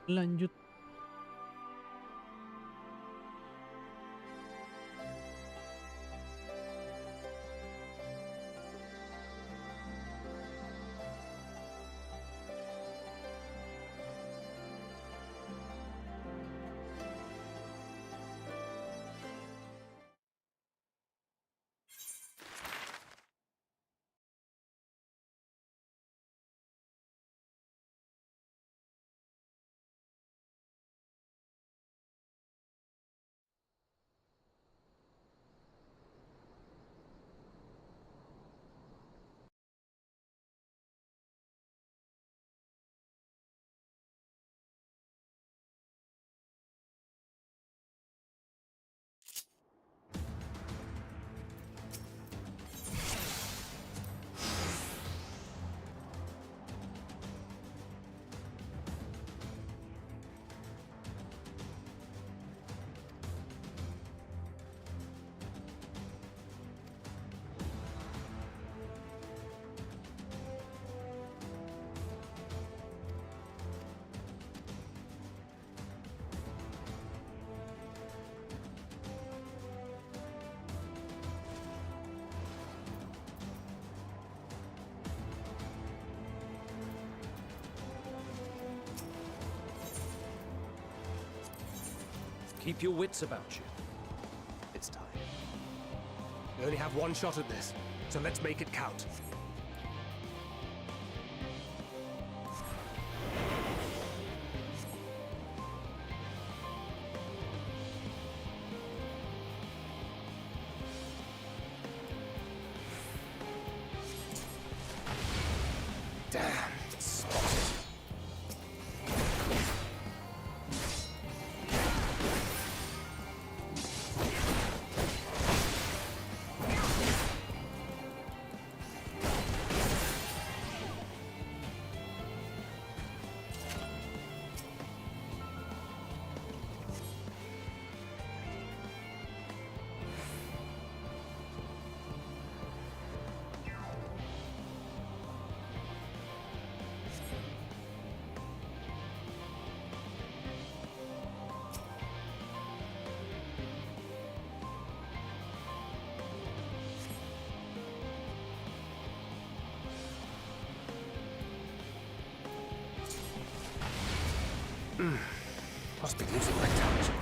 Lanjut. Keep your wits about you. It's time. We only have one shot at this, so let's make it count. Damn, spotted. Must be losing my touch.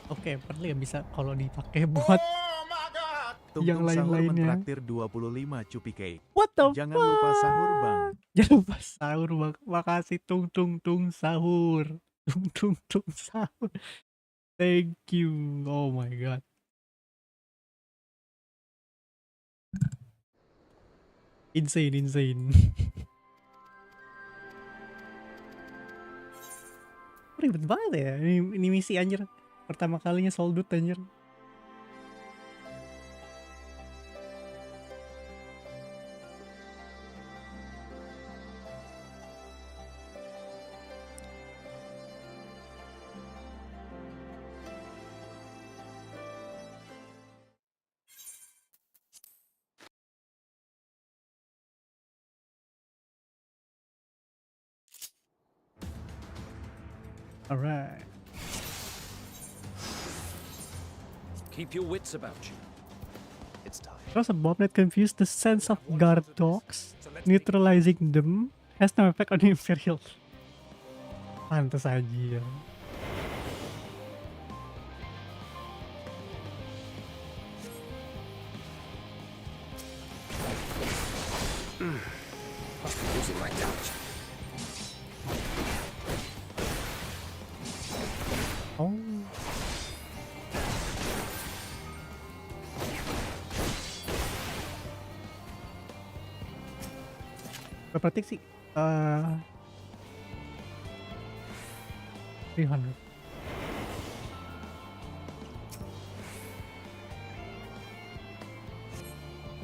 Oke, perlu ya bisa kalau dipakai buat yang lain-lainnya. Mentraktir 25 cupi cake. What the Jangan fuck? lupa sahur, Bang. Jangan lupa sahur, Bang. Makasih tung sahur. Tung sahur. Thank you. Oh my god. Insane. Ribet banget ya. Ini misi anjir. Pertama kalinya soldut anjir. Alright. Keep your wits about you. It's time. Trust a bomb that confused the sense of guard dogs. Neutralizing them has no effect on the Imperial. Pantes aja. Must be losing my touch. Oh. Proteksi 300.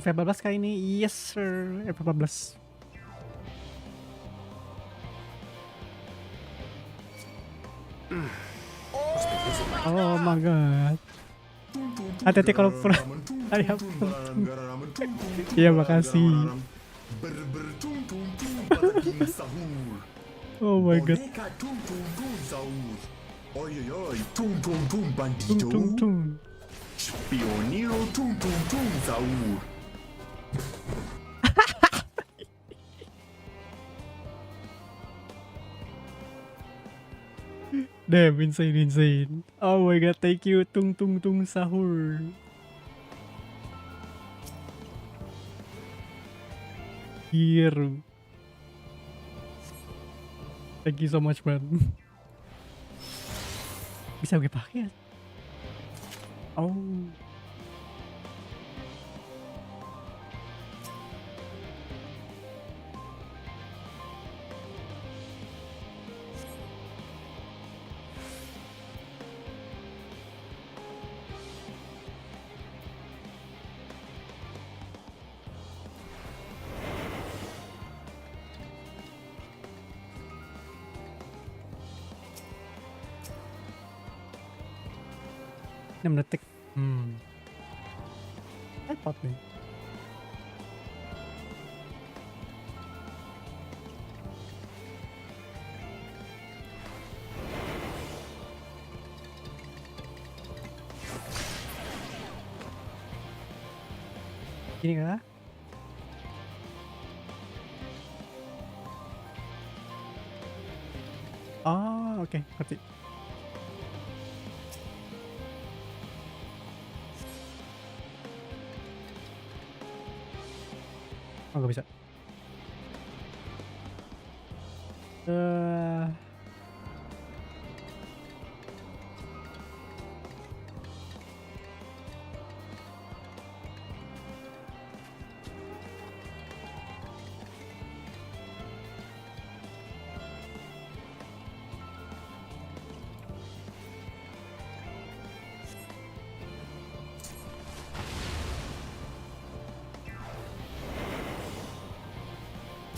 F14 kali ini, yes sir, F14. Oh my god. Hati-hati kalau hari apa. Iya, makasih. Oh my god. Tung. Spioniro tung Saur. Damn, insane. Oh my god, thank you tung sahur. Here. Thank you so much, man. Bisa gue pakai ya? Oh. Enam detik. Repot nih. Ini kah? Oh, oke, ngerti. Oh, nggak bisa.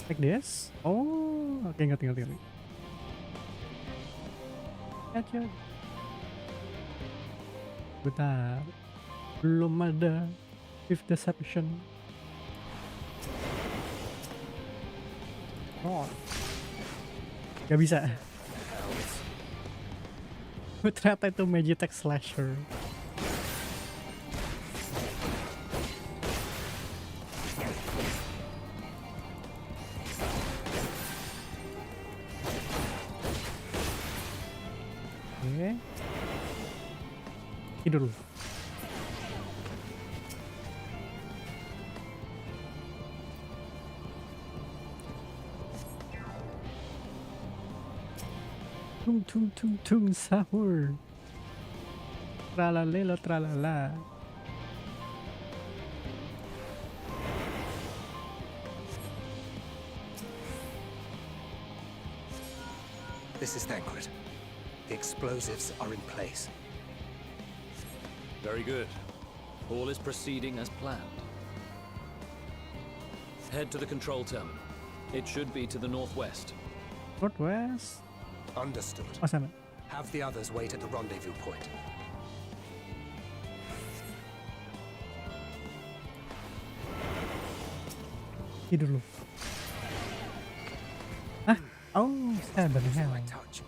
Like this? Oh, oke, ngerti. Gotcha. Bentar. Belum ada Fifth Deception. Oh. Gak bisa. Ternyata itu Magitech Slasher. Oke. Tidur dulu. Tung sahur. Tralalelo tralala. This is Thancred. The explosives are in place. Very good. All is proceeding as planned. Head to the control terminal. It should be to the northwest. Northwest. Understood. Oh, sana. Have the others wait at the rendezvous point. Tidur dulu. Hah? Oh, seven hell. Touch.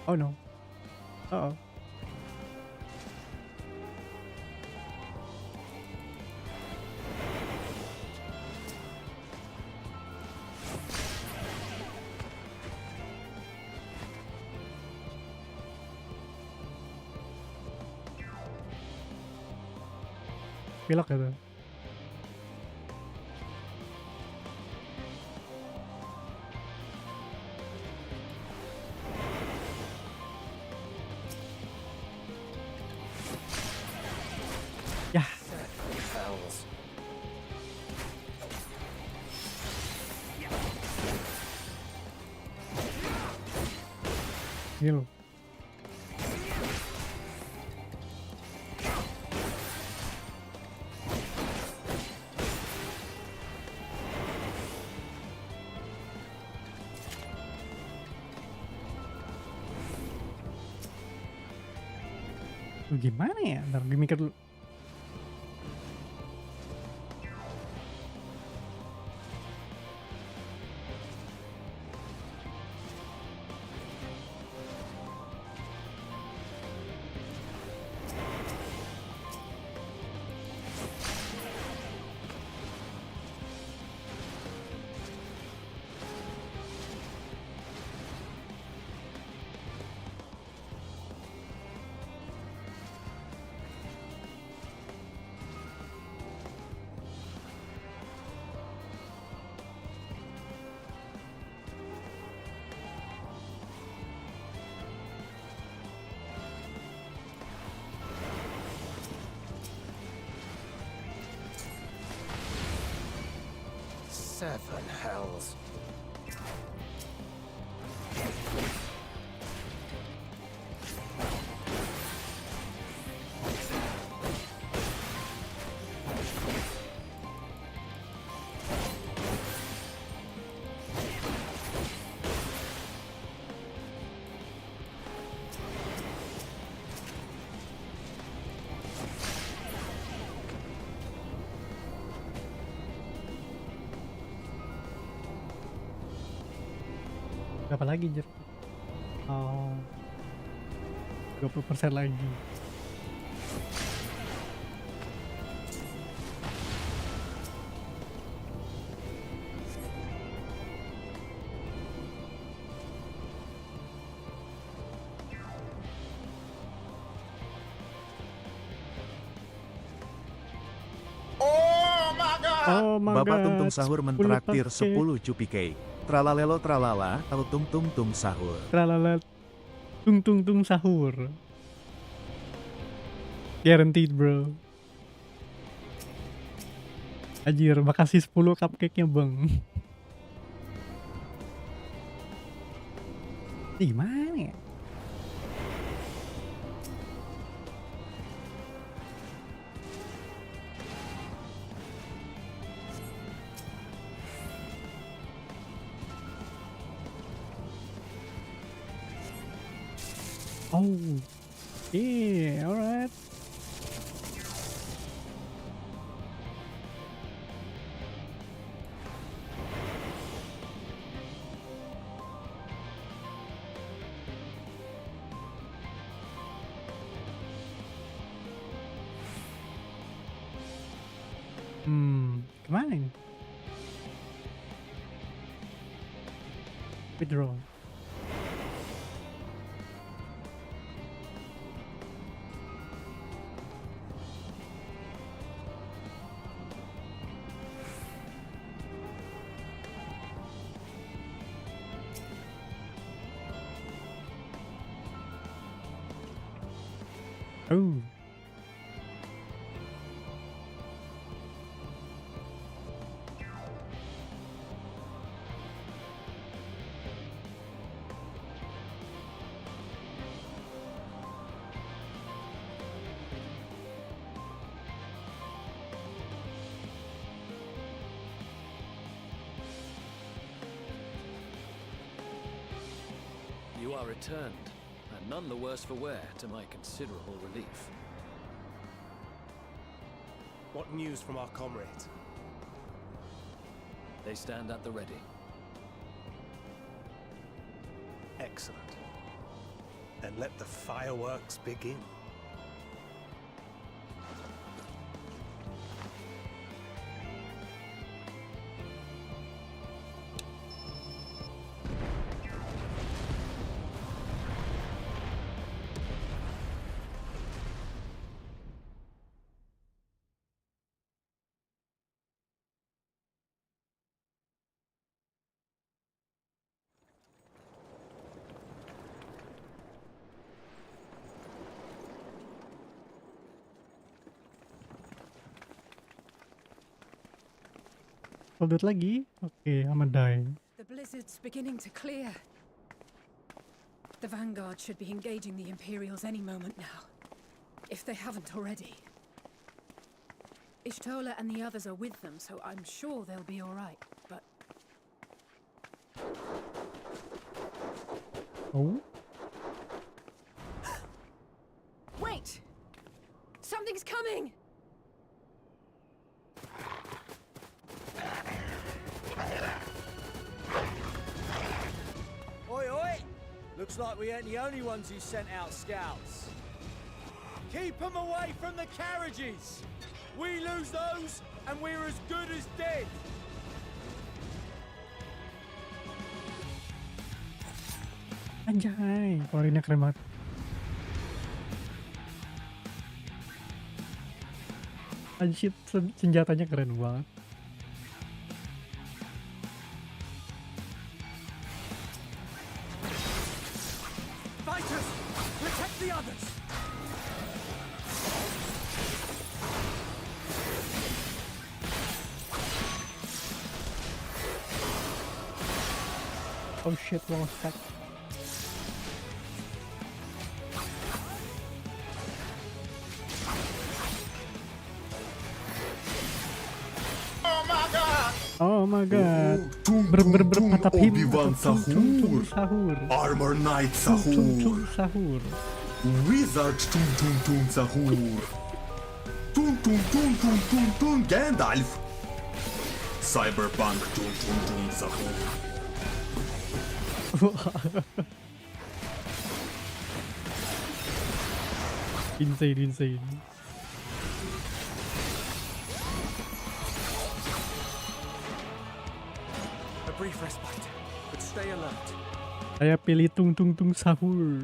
Oh no. Uh-oh. Belok ya tuh. Ya. Ini loh. Gimana ya? Ntar gue mikir dulu. Seven hells. Berapa lagi Jer? Oh, 20% lagi. Oh my Bapak god. Tung Tung Sahur mentraktir 10 10 cupike. Tralalelo tralala, atau Tung Tung Tung Sahur. Tralala. Tung tung tung sahur. Guaranteed bro. Anjir, makasih 10 cupcake-nya bang. Ini gimana ya? Oh, yeah, alright. Kemana ini? Withdraw. Oh. You are returned, and none the worse for wear, to my considerable relief. What news from our comrades? They stand at the ready. Excellent. Then let the fireworks begin. Update lagi. Oke, Amadai. The blizzard's beginning to clear. The Vanguard should be engaging the Imperials any moment now, if they haven't already. Ishtola and the others are with them, so I'm sure they'll be all right, but... Oh? Wait! Something's coming! Oi, oi! Looks like we ain't the only ones who sent out scouts. Keep them away from the carriages! We lose those, and we're as good as dead! Anjay, keluarinnya keren banget. Anjir, senjatanya keren banget. Fighters, protect the others! Oh shit, wrong stack. Oh my god. Berpatah Obi-Wan Sahur. Sahur. Armor Knight Tung Sahur. sahur. Wizard Tung Tung Tung Sahur. Tung Tung Tung Tung Tung Tung Gandalf. Cyberpunk Tung Tung Tung Sahur. insane, insane. A brief respite, but stay alert. Saya pilih tung tung tung sahur.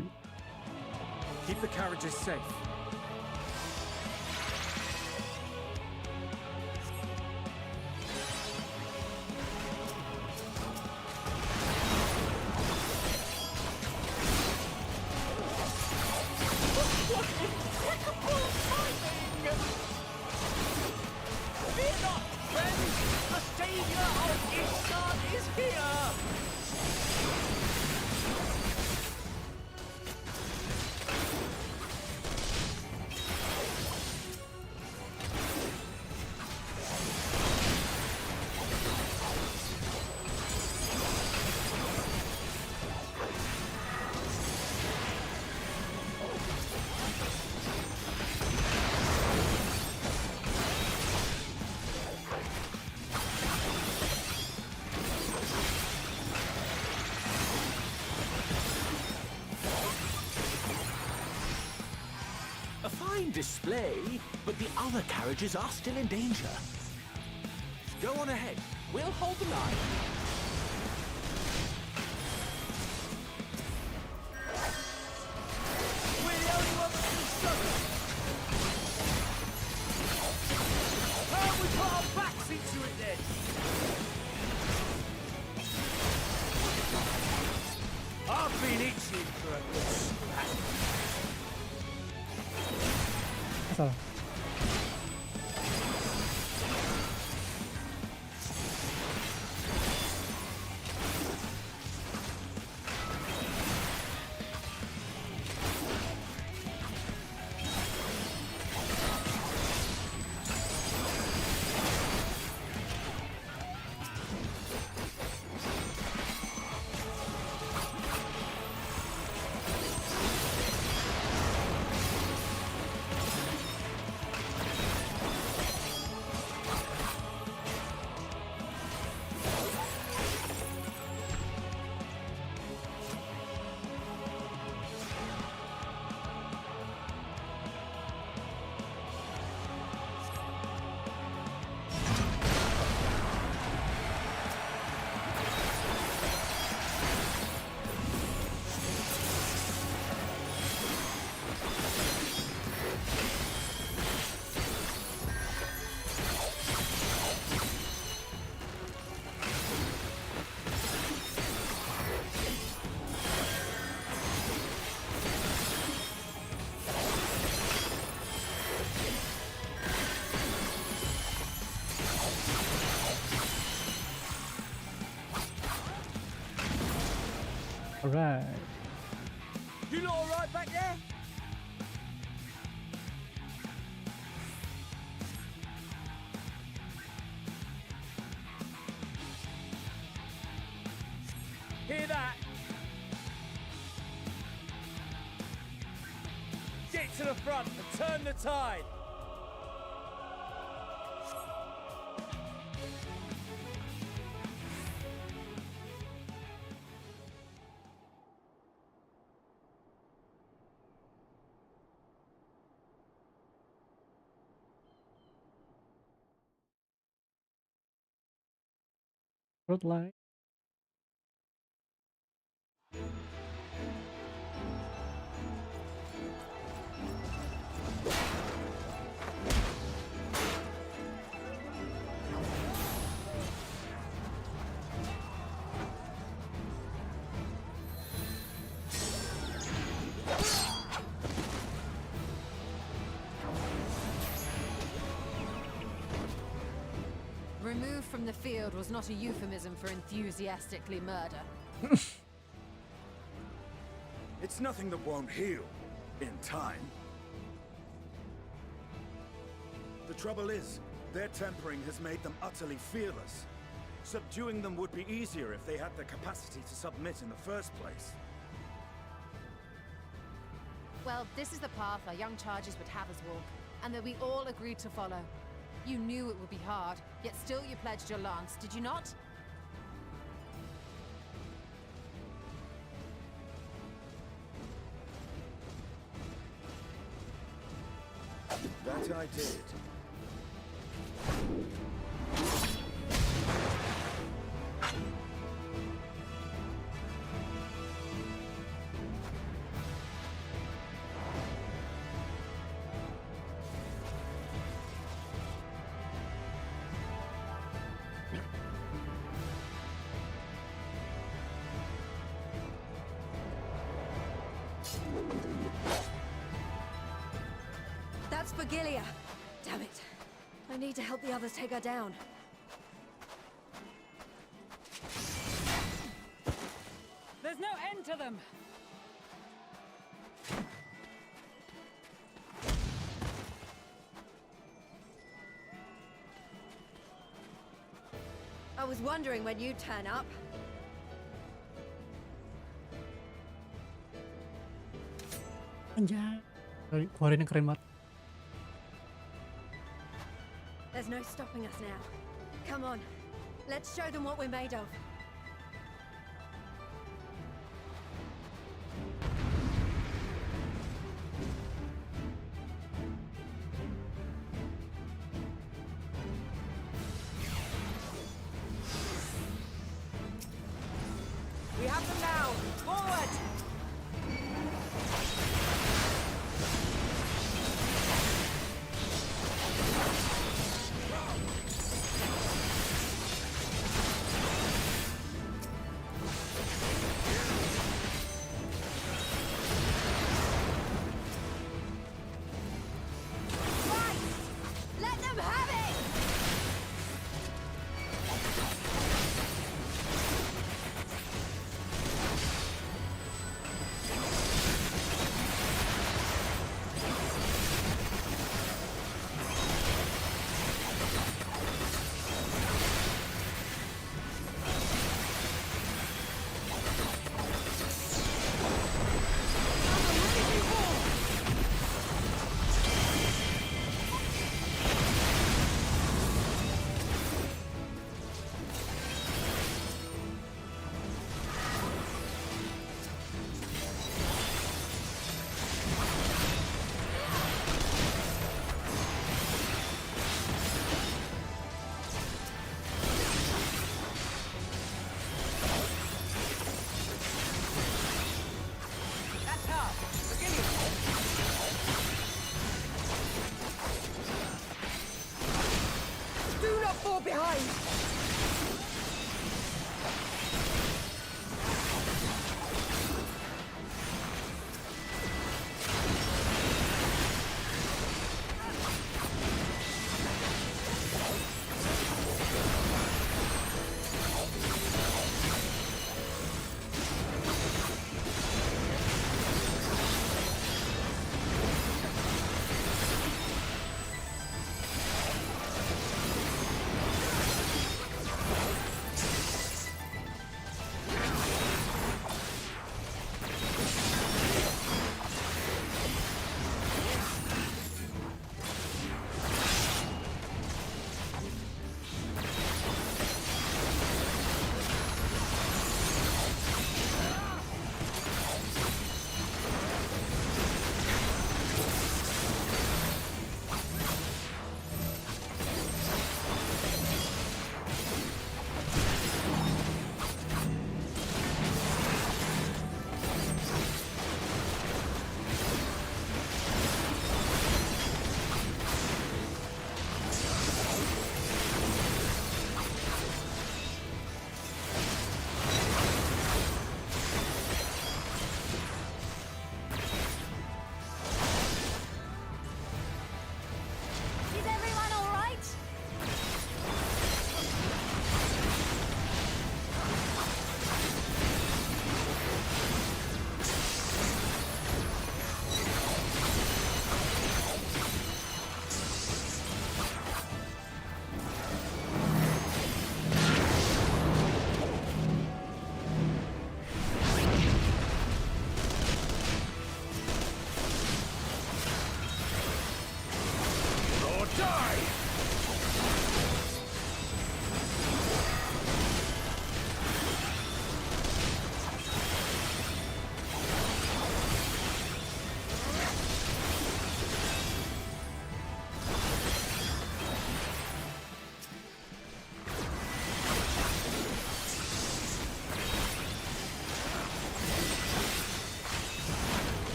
Keep the carriages safe. Display, but the other carriages are still in danger. Go on ahead. We'll hold the line. We're the only one that can stop it. How have we put our backs into it then? I've been itching for a good scrap. Salah. Alright. You lot alright back there? Hear that? Get to the front and turn the tide. Road line. Removed from the field was not a euphemism for enthusiastically murder. It's nothing that won't heal in time. The trouble is, their tempering has made them utterly fearless. Subduing them would be easier if they had the capacity to submit in the first place. Well, this is the path our young charges would have us walk, and that we all agreed to follow. You knew it would be hard, yet still you pledged your lance, did you not? That I did. That's Vigilia. Damn it. I need to help the others take her down. There's no end to them! I was wondering when you'd turn up. Anjay. Keluarin yang keren banget. There's no stopping us now. Come on. Let's show them what we're made of. We have them now! Forward!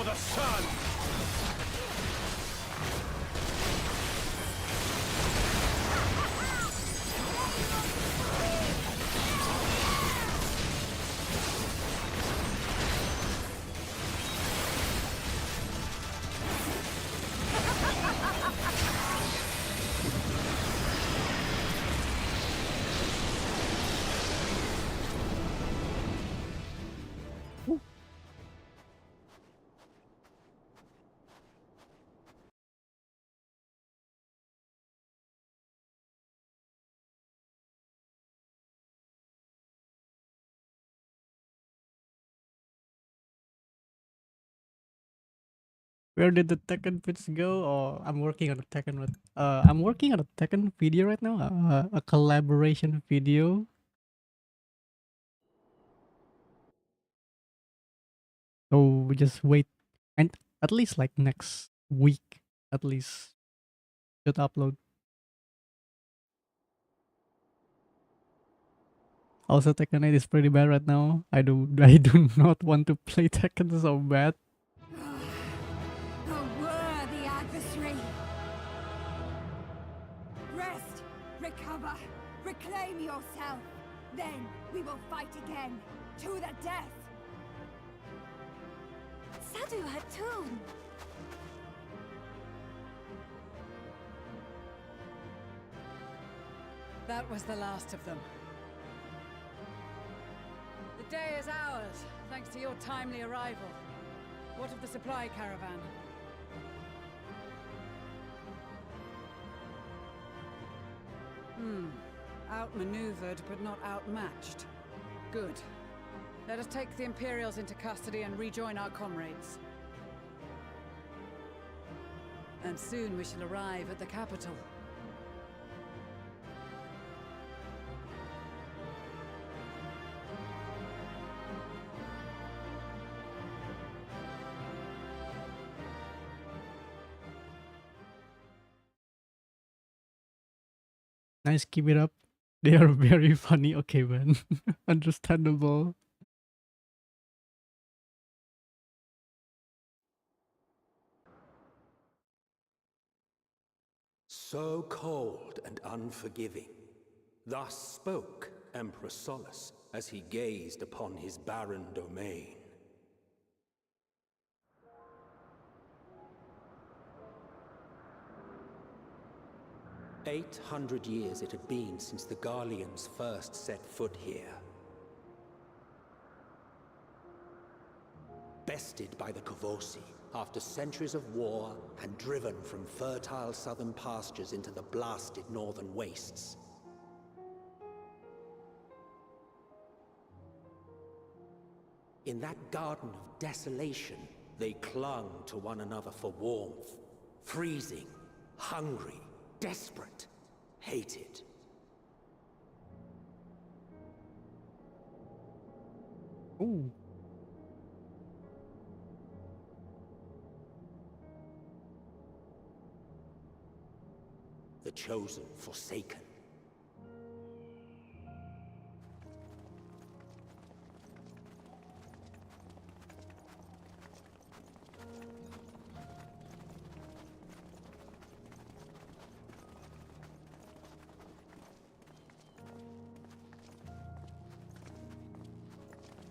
the sun! Where did the Tekken bits go? Oh, I'm working on a Tekken. I'm working on a Tekken video right now. A collaboration video. So just wait, and at least like next week, at least should upload. Also, Tekken 8 is pretty bad right now. I do I do not want to play Tekken so bad. A worthy adversary. Rest, recover, reclaim yourself. Then we will fight again, to the death. Sadu Hatun! That was the last of them. The day is ours, thanks to your timely arrival. What of the supply caravan? Outmaneuvered, but not outmatched. Good. Let us take the Imperials into custody and rejoin our comrades. And soon we shall arrive at the capital. Nice, keep it up. They are very funny. Okay, man. Understandable. So cold and unforgiving. Thus spoke Emperor Solus as he gazed upon his barren domain. "800 years it had been since the Garleans first set foot here. Bested by the Kavosi after centuries of war and driven from fertile southern pastures into the blasted northern wastes. In that garden of desolation, they clung to one another for warmth, freezing, hungry, desperate, hated. Ooh. The chosen forsaken.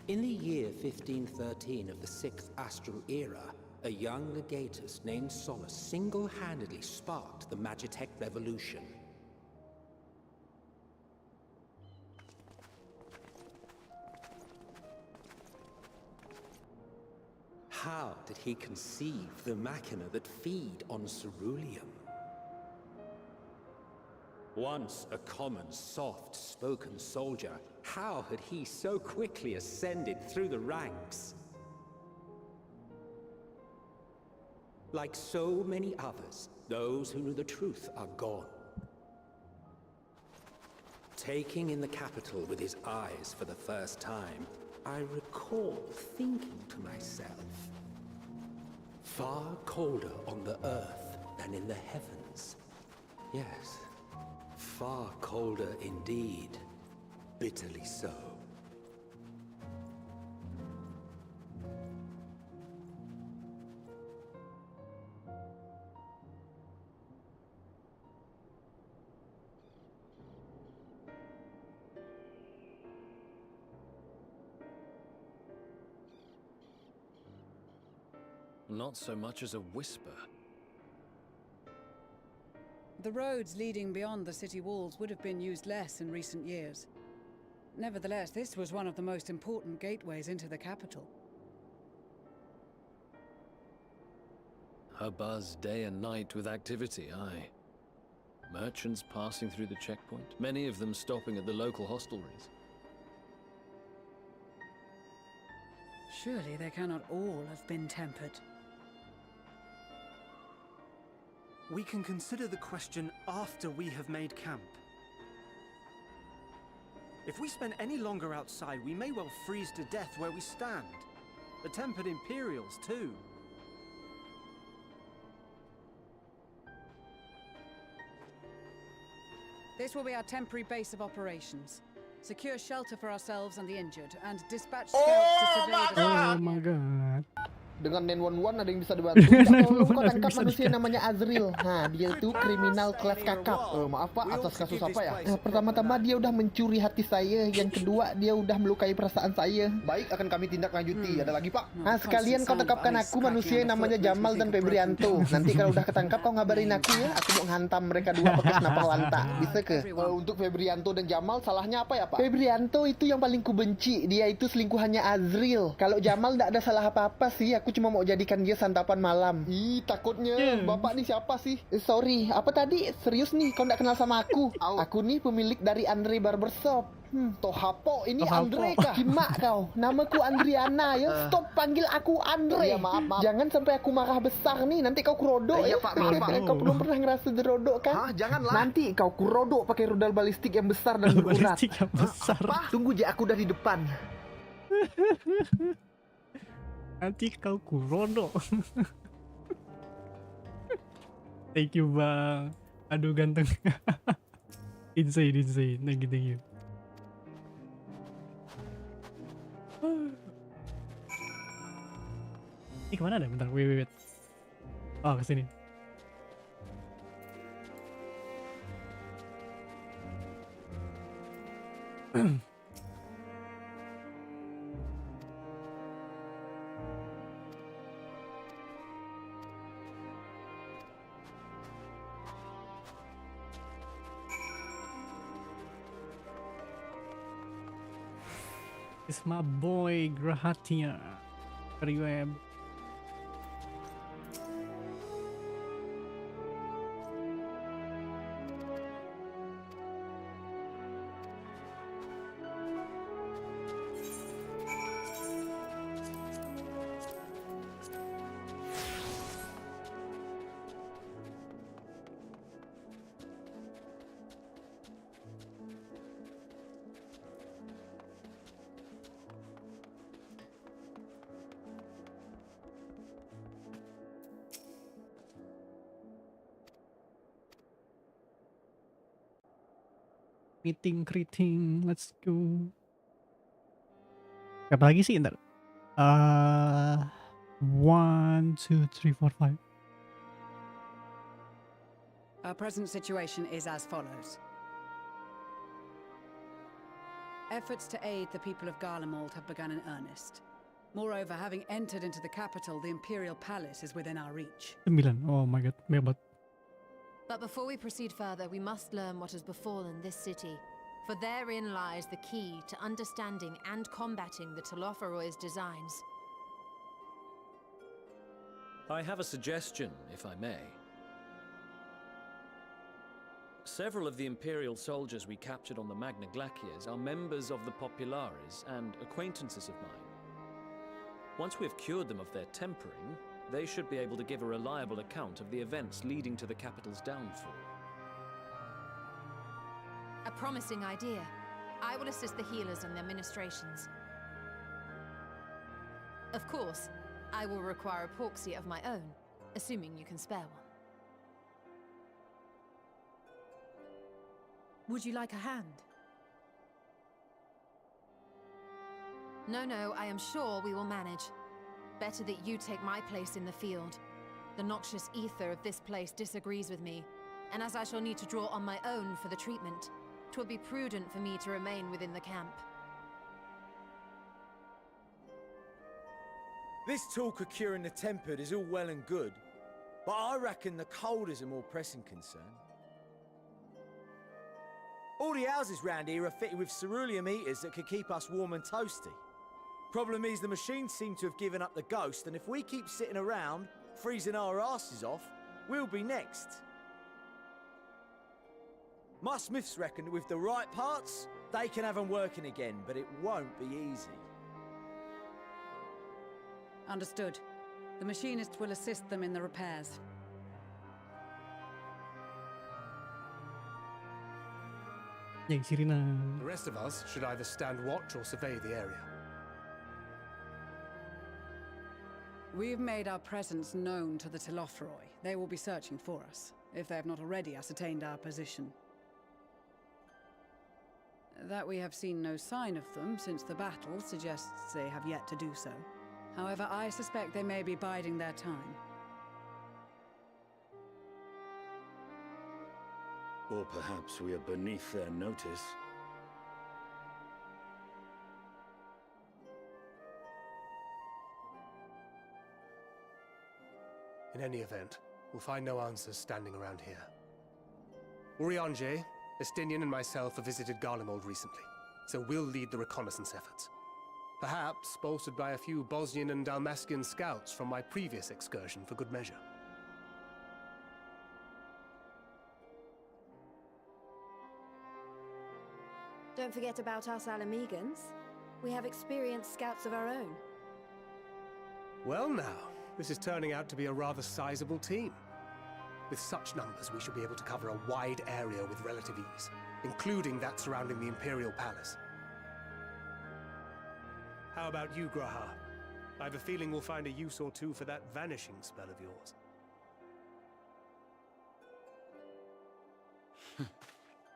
In the year 1513 of the 6th Astral Era, a young legatus named Solus single-handedly sparked the Magitech Revolution. How did he conceive the machina that feed on ceruleum? Once a common, soft-spoken soldier, how had he so quickly ascended through the ranks? Like so many others, those who knew the truth are gone. Taking in the capital with his eyes for the first time, I recall thinking to myself, far colder on the earth than in the heavens. Yes, far colder indeed. Bitterly so. Not so much as a whisper. The roads leading beyond the city walls would have been used less in recent years. Nevertheless, this was one of the most important gateways into the capital. A buzz day and night with activity, aye. Merchants passing through the checkpoint, many of them stopping at the local hostelries. Surely they cannot all have been tempered. We can consider the question after we have made camp. If we spend any longer outside, we may well freeze to death where we stand. The tempered Imperials, too. This will be our temporary base of operations. Secure shelter for ourselves and the injured, and dispatch scouts to survey the... Oh my god. Dengan 911 ada yang bisa dibantu. Tolong kau tangkap manusia namanya Azril. Nah, dia itu kriminal kelas kakap. Maaf Pak, atas kasus apa ya? Pertama-tama dia udah mencuri hati saya. Yang kedua, dia udah melukai perasaan saya. Baik, akan kami tindak lanjuti. Ada lagi Pak? Nah, sekalian kau tangkapkan aku manusia yang namanya Jamal dan Febrianto. Nanti kalau udah ketangkap kau ngabarin aku ya. Aku mau ngantam mereka dua pakai senapan lanta. Bisa ke? Untuk Febrianto dan Jamal salahnya apa ya Pak? Febrianto itu yang paling kubenci. Dia itu selingkuhannya Azril. Kalau Jamal nggak ada salah apa-apa sih. Aku cuma mau jadikan dia santapan malam. Ih, takutnya. Bapak nih siapa sih? Sorry, apa tadi? Serius nih, kau nggak kenal sama aku? Aku nih pemilik dari Andre Barbershop. Tohapo, ini Andre kah? Kimak kau, namaku Andriana ya. Stop panggil aku Andre. Iya, maaf. Jangan sampai aku marah besar nih, nanti kau kurodok ya. Pak, maaf. Kau belum pernah ngerasa dirodok kan? Hah, janganlah. Nanti kau kurodok pakai rudal balistik yang besar dan berurat. Balistik yang besar. Apa? Tunggu je, aku udah di depan. Nanti kau kurodo. Thank you bang. Aduh ganteng. insane. Thank you. Ini kemana ada? Bentar, wait. Oh, kesini. It's my boy Grahatia. Web. Meeting, greeting, let's go. Berapa lagi sih ntar? 1, 2, 3, 4, 5. Our present situation is as follows. Efforts to aid the people of Garlemald have begun in earnest. Moreover, having entered into the capital, the Imperial Palace is within our reach. 9. Oh my god, banyak banget. But before we proceed further, we must learn what has befallen this city. For therein lies the key to understanding and combating the Telophoroid's designs. I have a suggestion, if I may. Several of the Imperial soldiers we captured on the Magna Glaciers are members of the Populares and acquaintances of mine. Once we have cured them of their tempering, they should be able to give a reliable account of the events leading to the capital's downfall. A promising idea. I will assist the healers in their ministrations. Of course, I will require a proxy of my own, assuming you can spare one. Would you like a hand? No, I am sure we will manage. Better that you take my place in the field. The noxious ether of this place disagrees with me, and as I shall need to draw on my own for the treatment, 'twill be prudent for me to remain within the camp. This talk of curing the tempered is all well and good, but I reckon the cold is a more pressing concern. All the houses round here are fitted with cerulean heaters that could keep us warm and toasty. Problem is, the machines seem to have given up the ghost, and if we keep sitting around, freezing our asses off, we'll be next. My smiths reckon that with the right parts, they can have them working again, but it won't be easy. Understood. The machinist will assist them in the repairs. The rest of us should either stand watch or survey the area. We've made our presence known to the Telothroi. They will be searching for us, if they have not already ascertained our position. That we have seen no sign of them since the battle suggests they have yet to do so. However, I suspect they may be biding their time. Or perhaps we are beneath their notice. In any event, we'll find no answers standing around here. Urianger, Estinian and myself have visited Garlemald recently, so we'll lead the reconnaissance efforts. Perhaps bolstered by a few Bosnian and Dalmatian scouts from my previous excursion for good measure. Don't forget about us Alamegans. We have experienced scouts of our own. Well now, this is turning out to be a rather sizable team. With such numbers, we should be able to cover a wide area with relative ease, including that surrounding the Imperial Palace. How about you, Graha? I have a feeling we'll find a use or two for that vanishing spell of yours.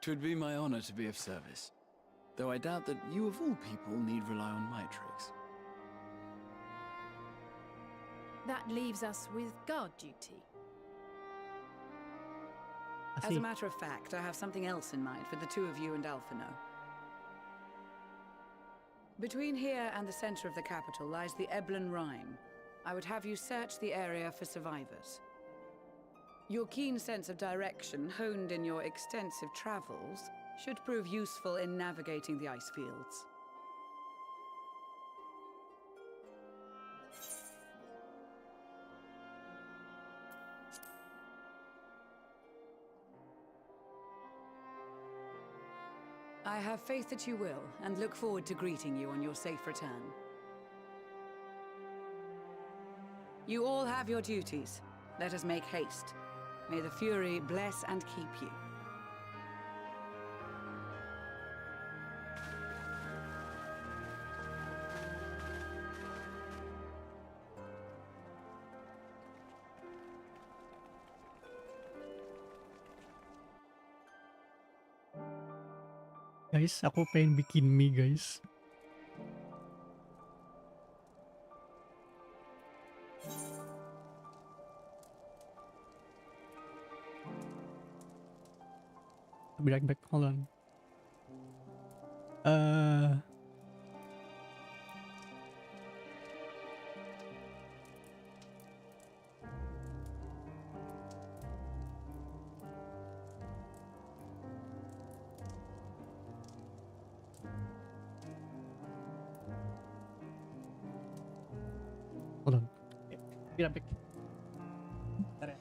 'Twould be my honor to be of service. Though I doubt that you of all people need rely on my tricks. That leaves us with guard duty. As a matter of fact, I have something else in mind for the two of you and Alphino. Between here and the center of the capital lies the Eblan Rhine. I would have you search the area for survivors. Your keen sense of direction, honed in your extensive travels, should prove useful in navigating the ice fields. I have faith that you will, and look forward to greeting you on your safe return. You all have your duties. Let us make haste. May the Fury bless and keep you. Guys, aku pengen bikin mie, guys. I'll be right back. Hold on. Hold on. Be right back. Bentar ya.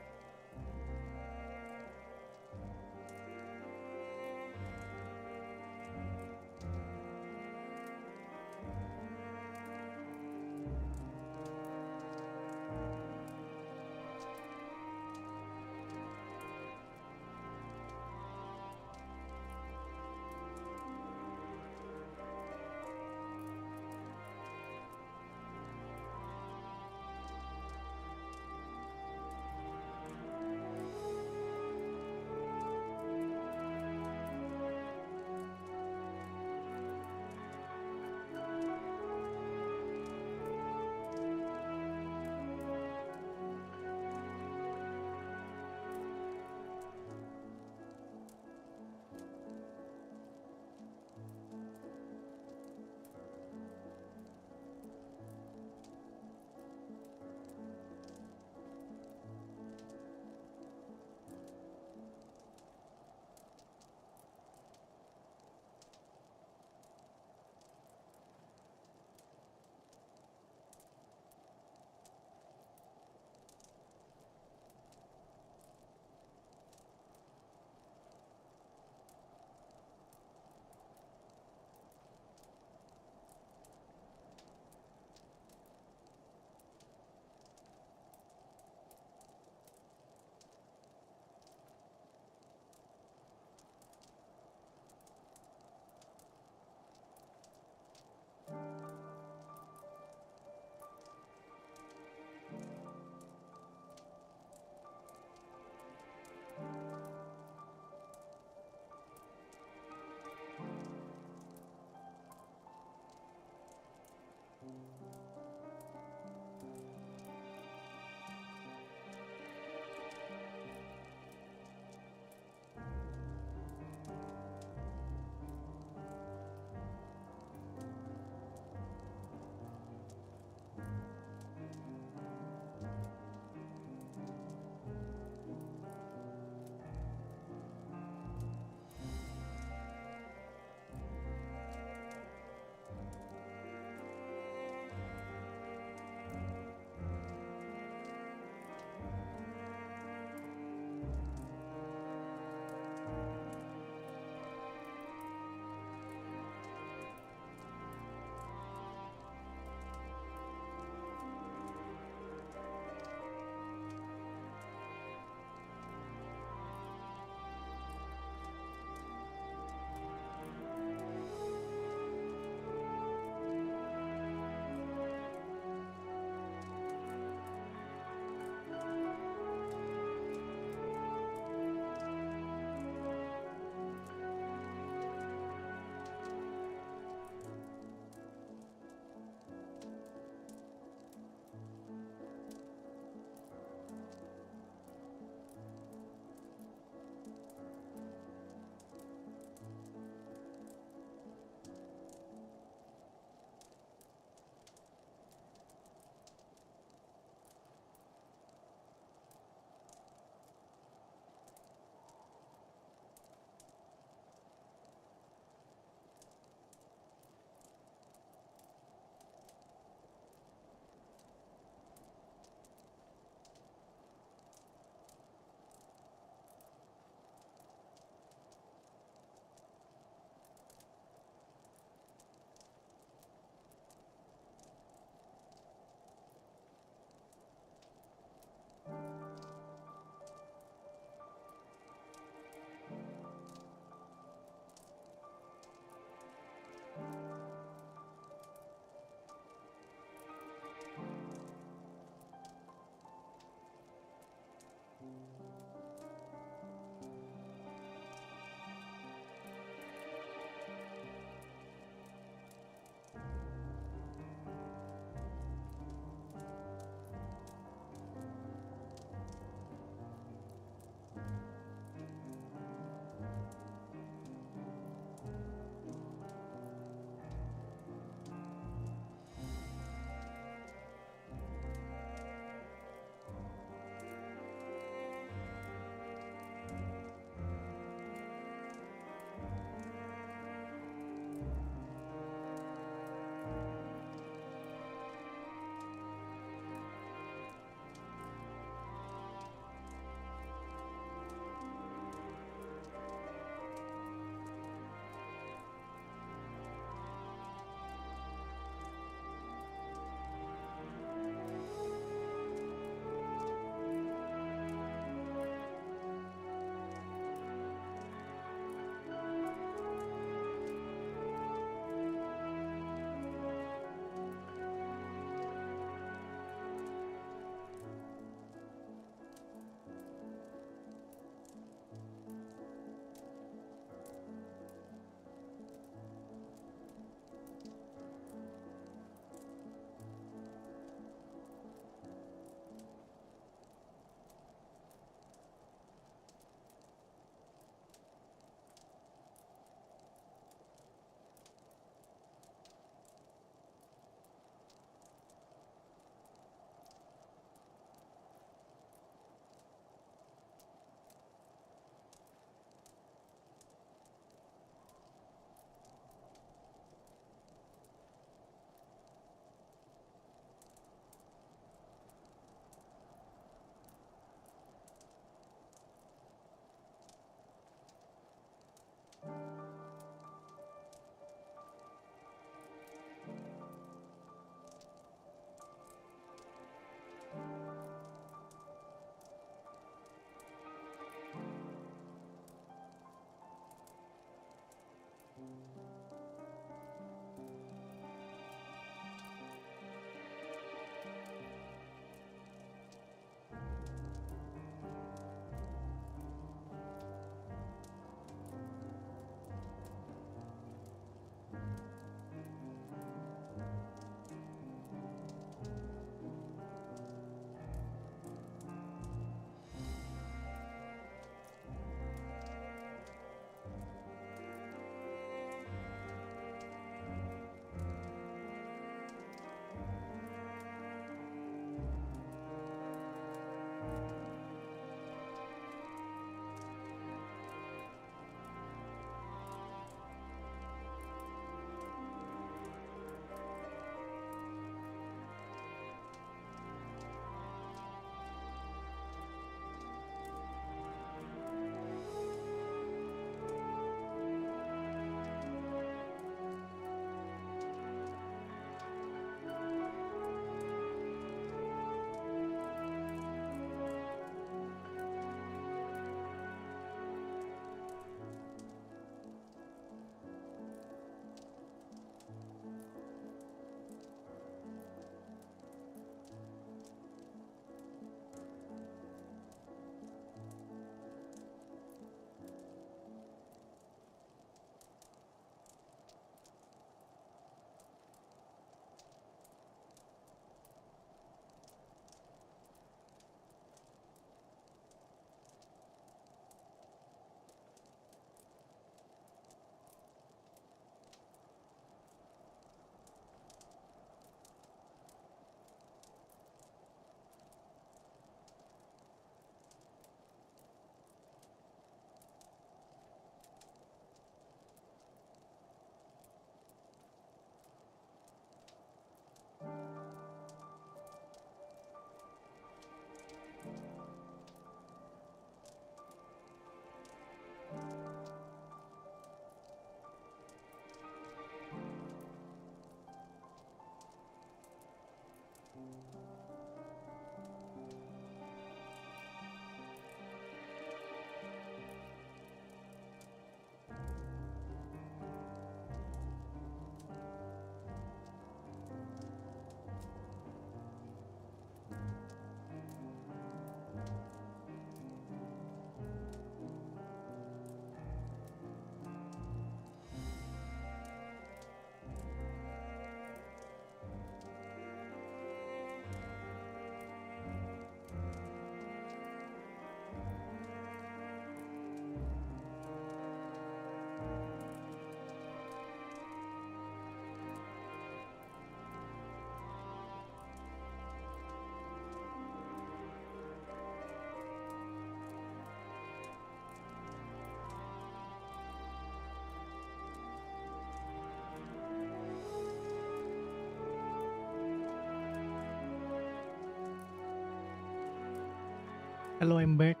Hello, I'm back.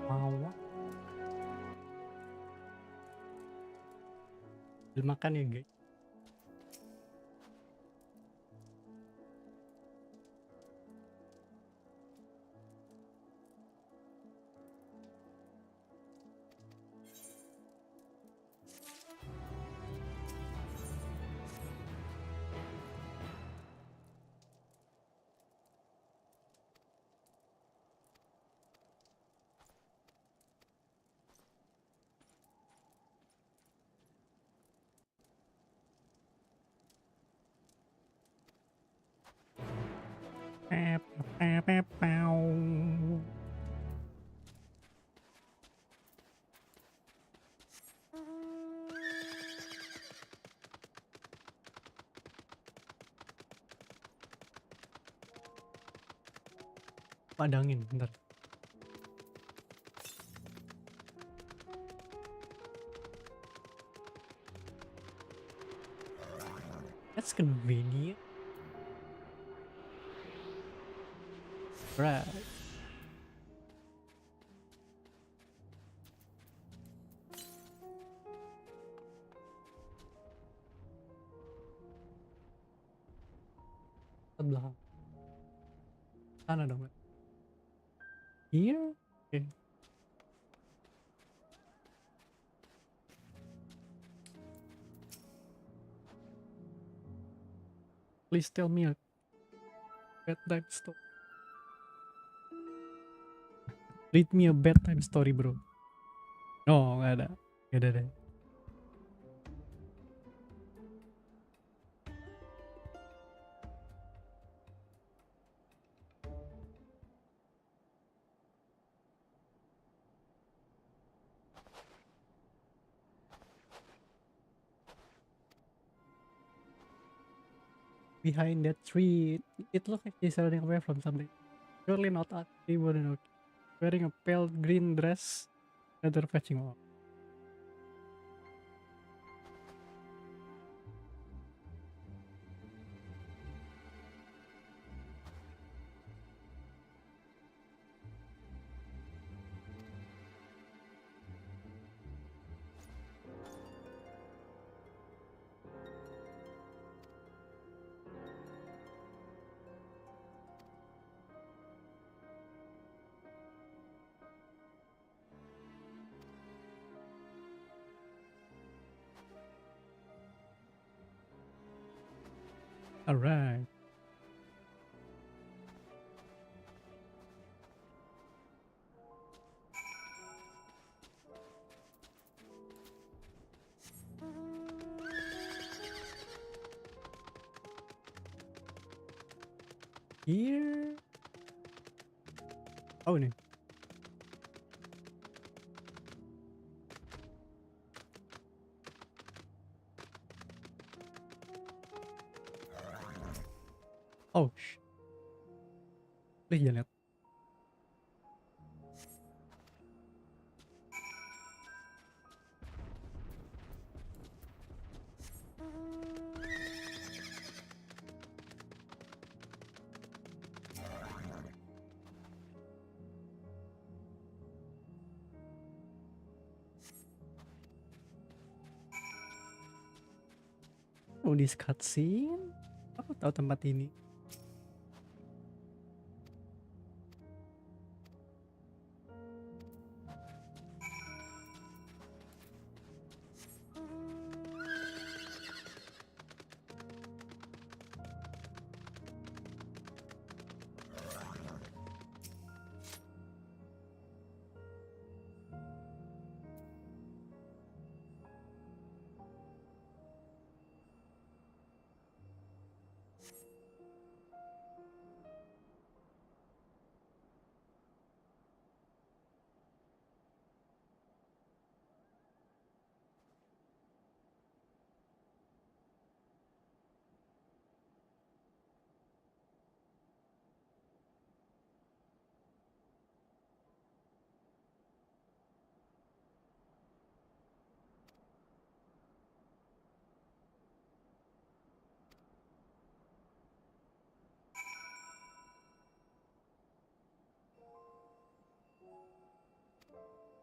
Wow. Makan ya guys. Padangin, bentar. That's convenient. Right. Sebelah sana dong. Here? Okay. Please tell me a bedtime story. Read me a bedtime story, bro. Oh, nggak ada. Nggak ada deh. Behind that tree, it looks like he's running away from something. Surely not us. He wouldn't know. Wearing a pale green dress, another fetching off. All right. Here. Oh, nih. Oh, jangan lihat. Oh, di cutscene? Aku tahu tempat ini.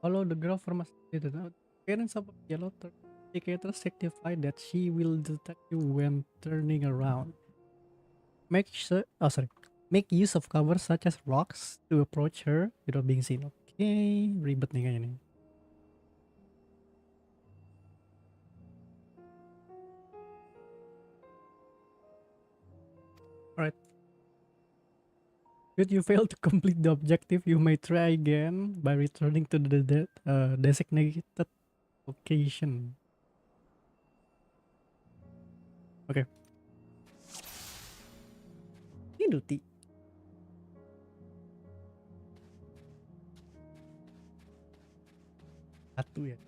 Follow the girl from a parents of yellow indicator signify that she will detect you when turning around. Make sure, make use of cover such as rocks to approach her without being seen. Oke, ribet nih kayaknya nih. Alright. Should you fail to complete the objective, you may try again by returning to the designated location. Oke. Ini duty. Satu ya.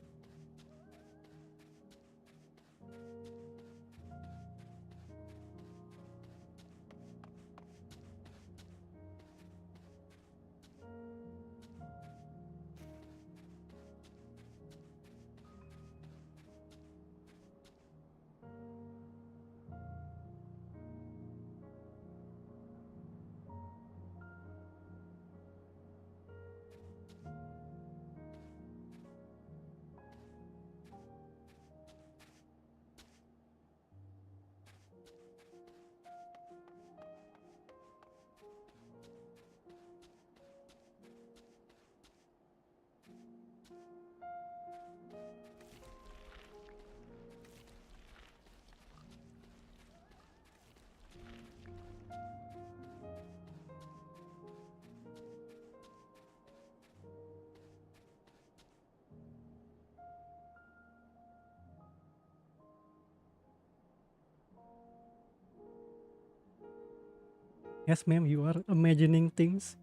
Yes, ma'am, you are imagining things.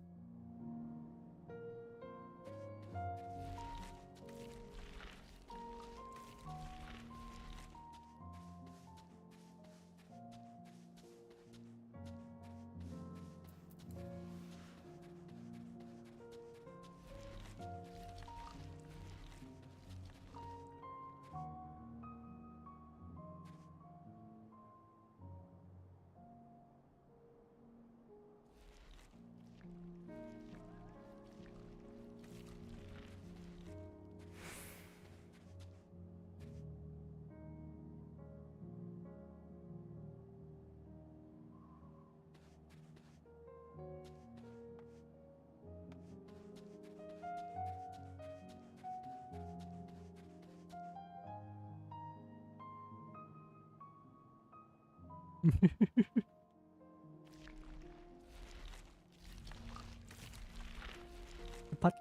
Cepat.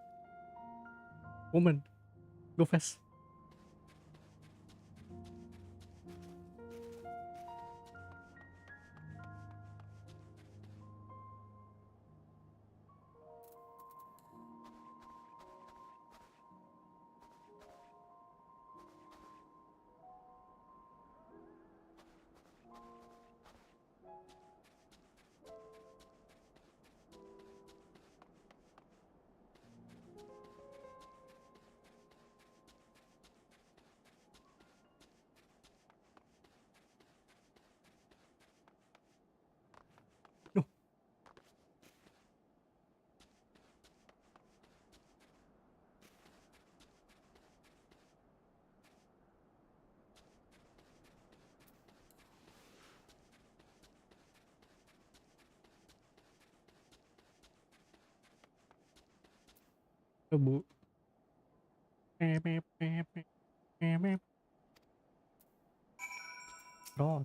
Woman. Go fast. Bu. Rot.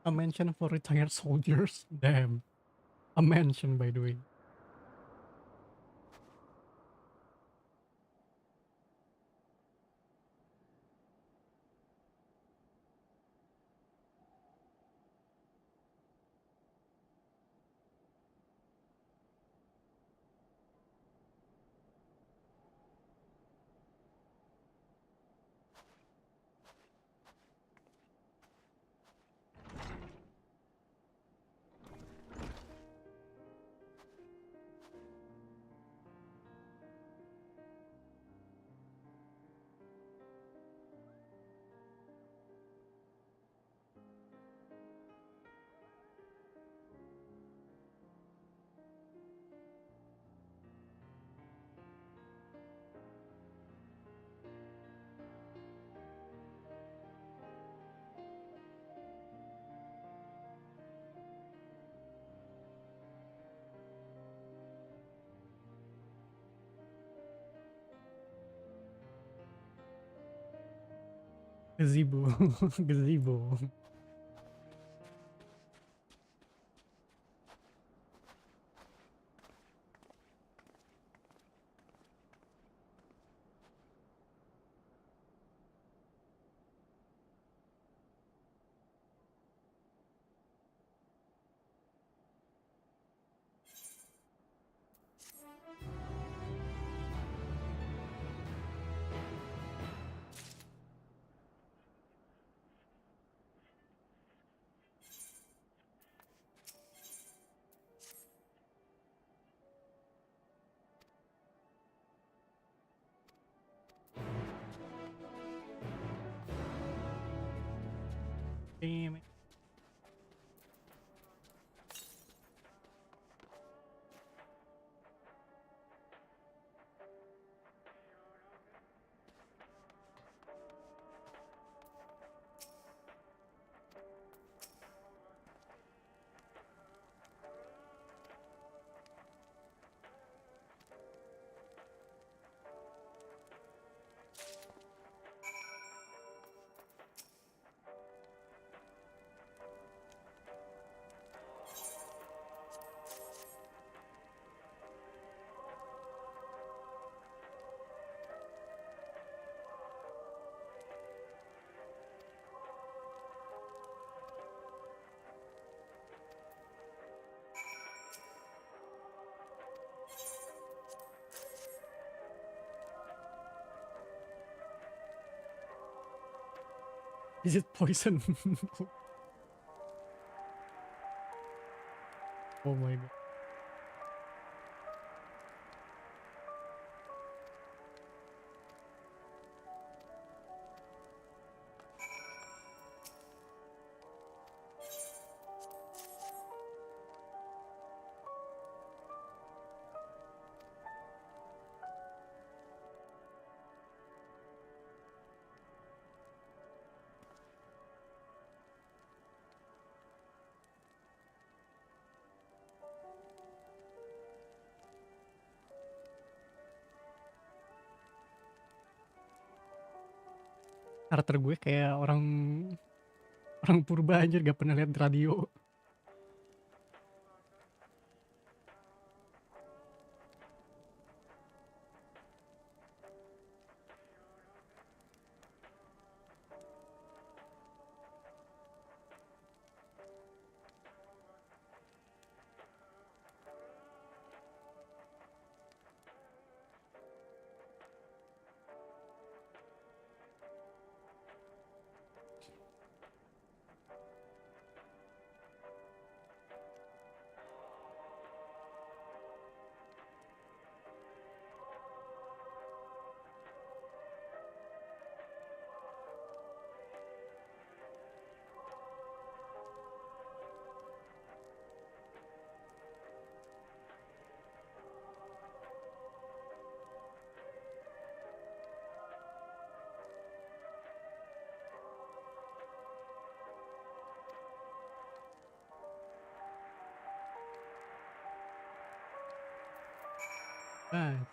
A mansion for retired soldiers. Damn. A mansion, by the way. Gazebo. Gazebo. Damn it. Is it poison? Oh my god. Karakter gue kayak orang purba anjir, gak pernah lihat radio. Nice.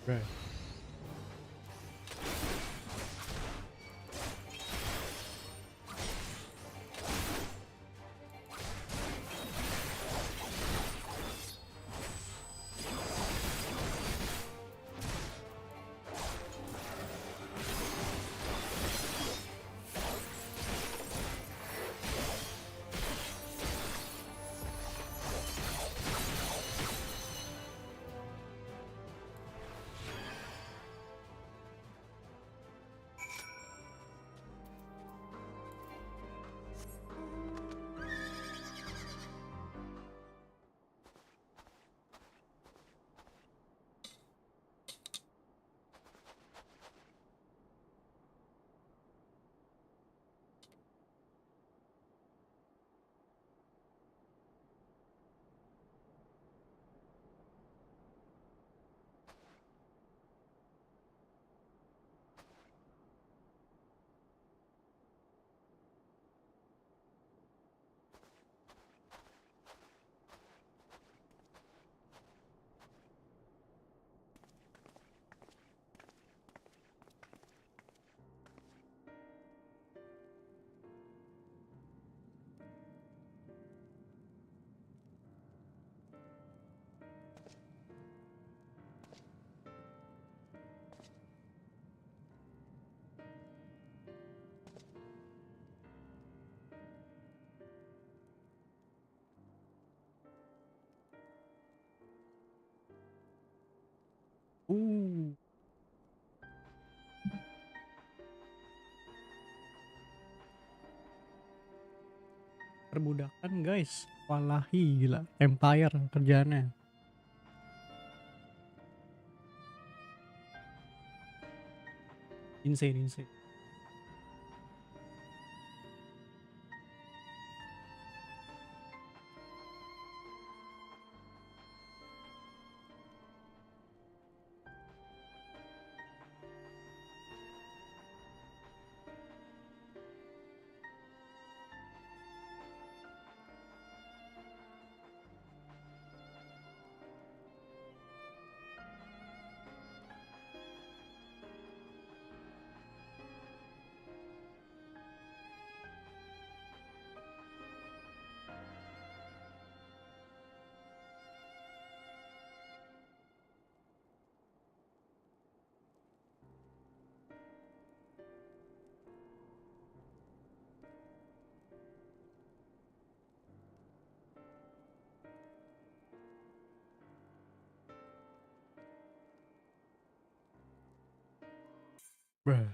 Right. Perbudakan guys, walahi gila, empire kerjaannya. Insane. Bruh.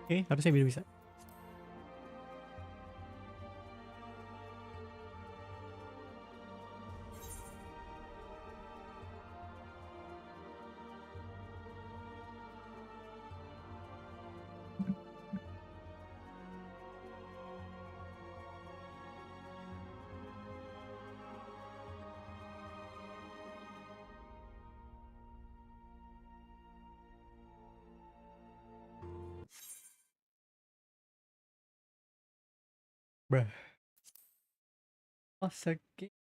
Oke, harusnya bisa. Bruh. Oh, Sergei.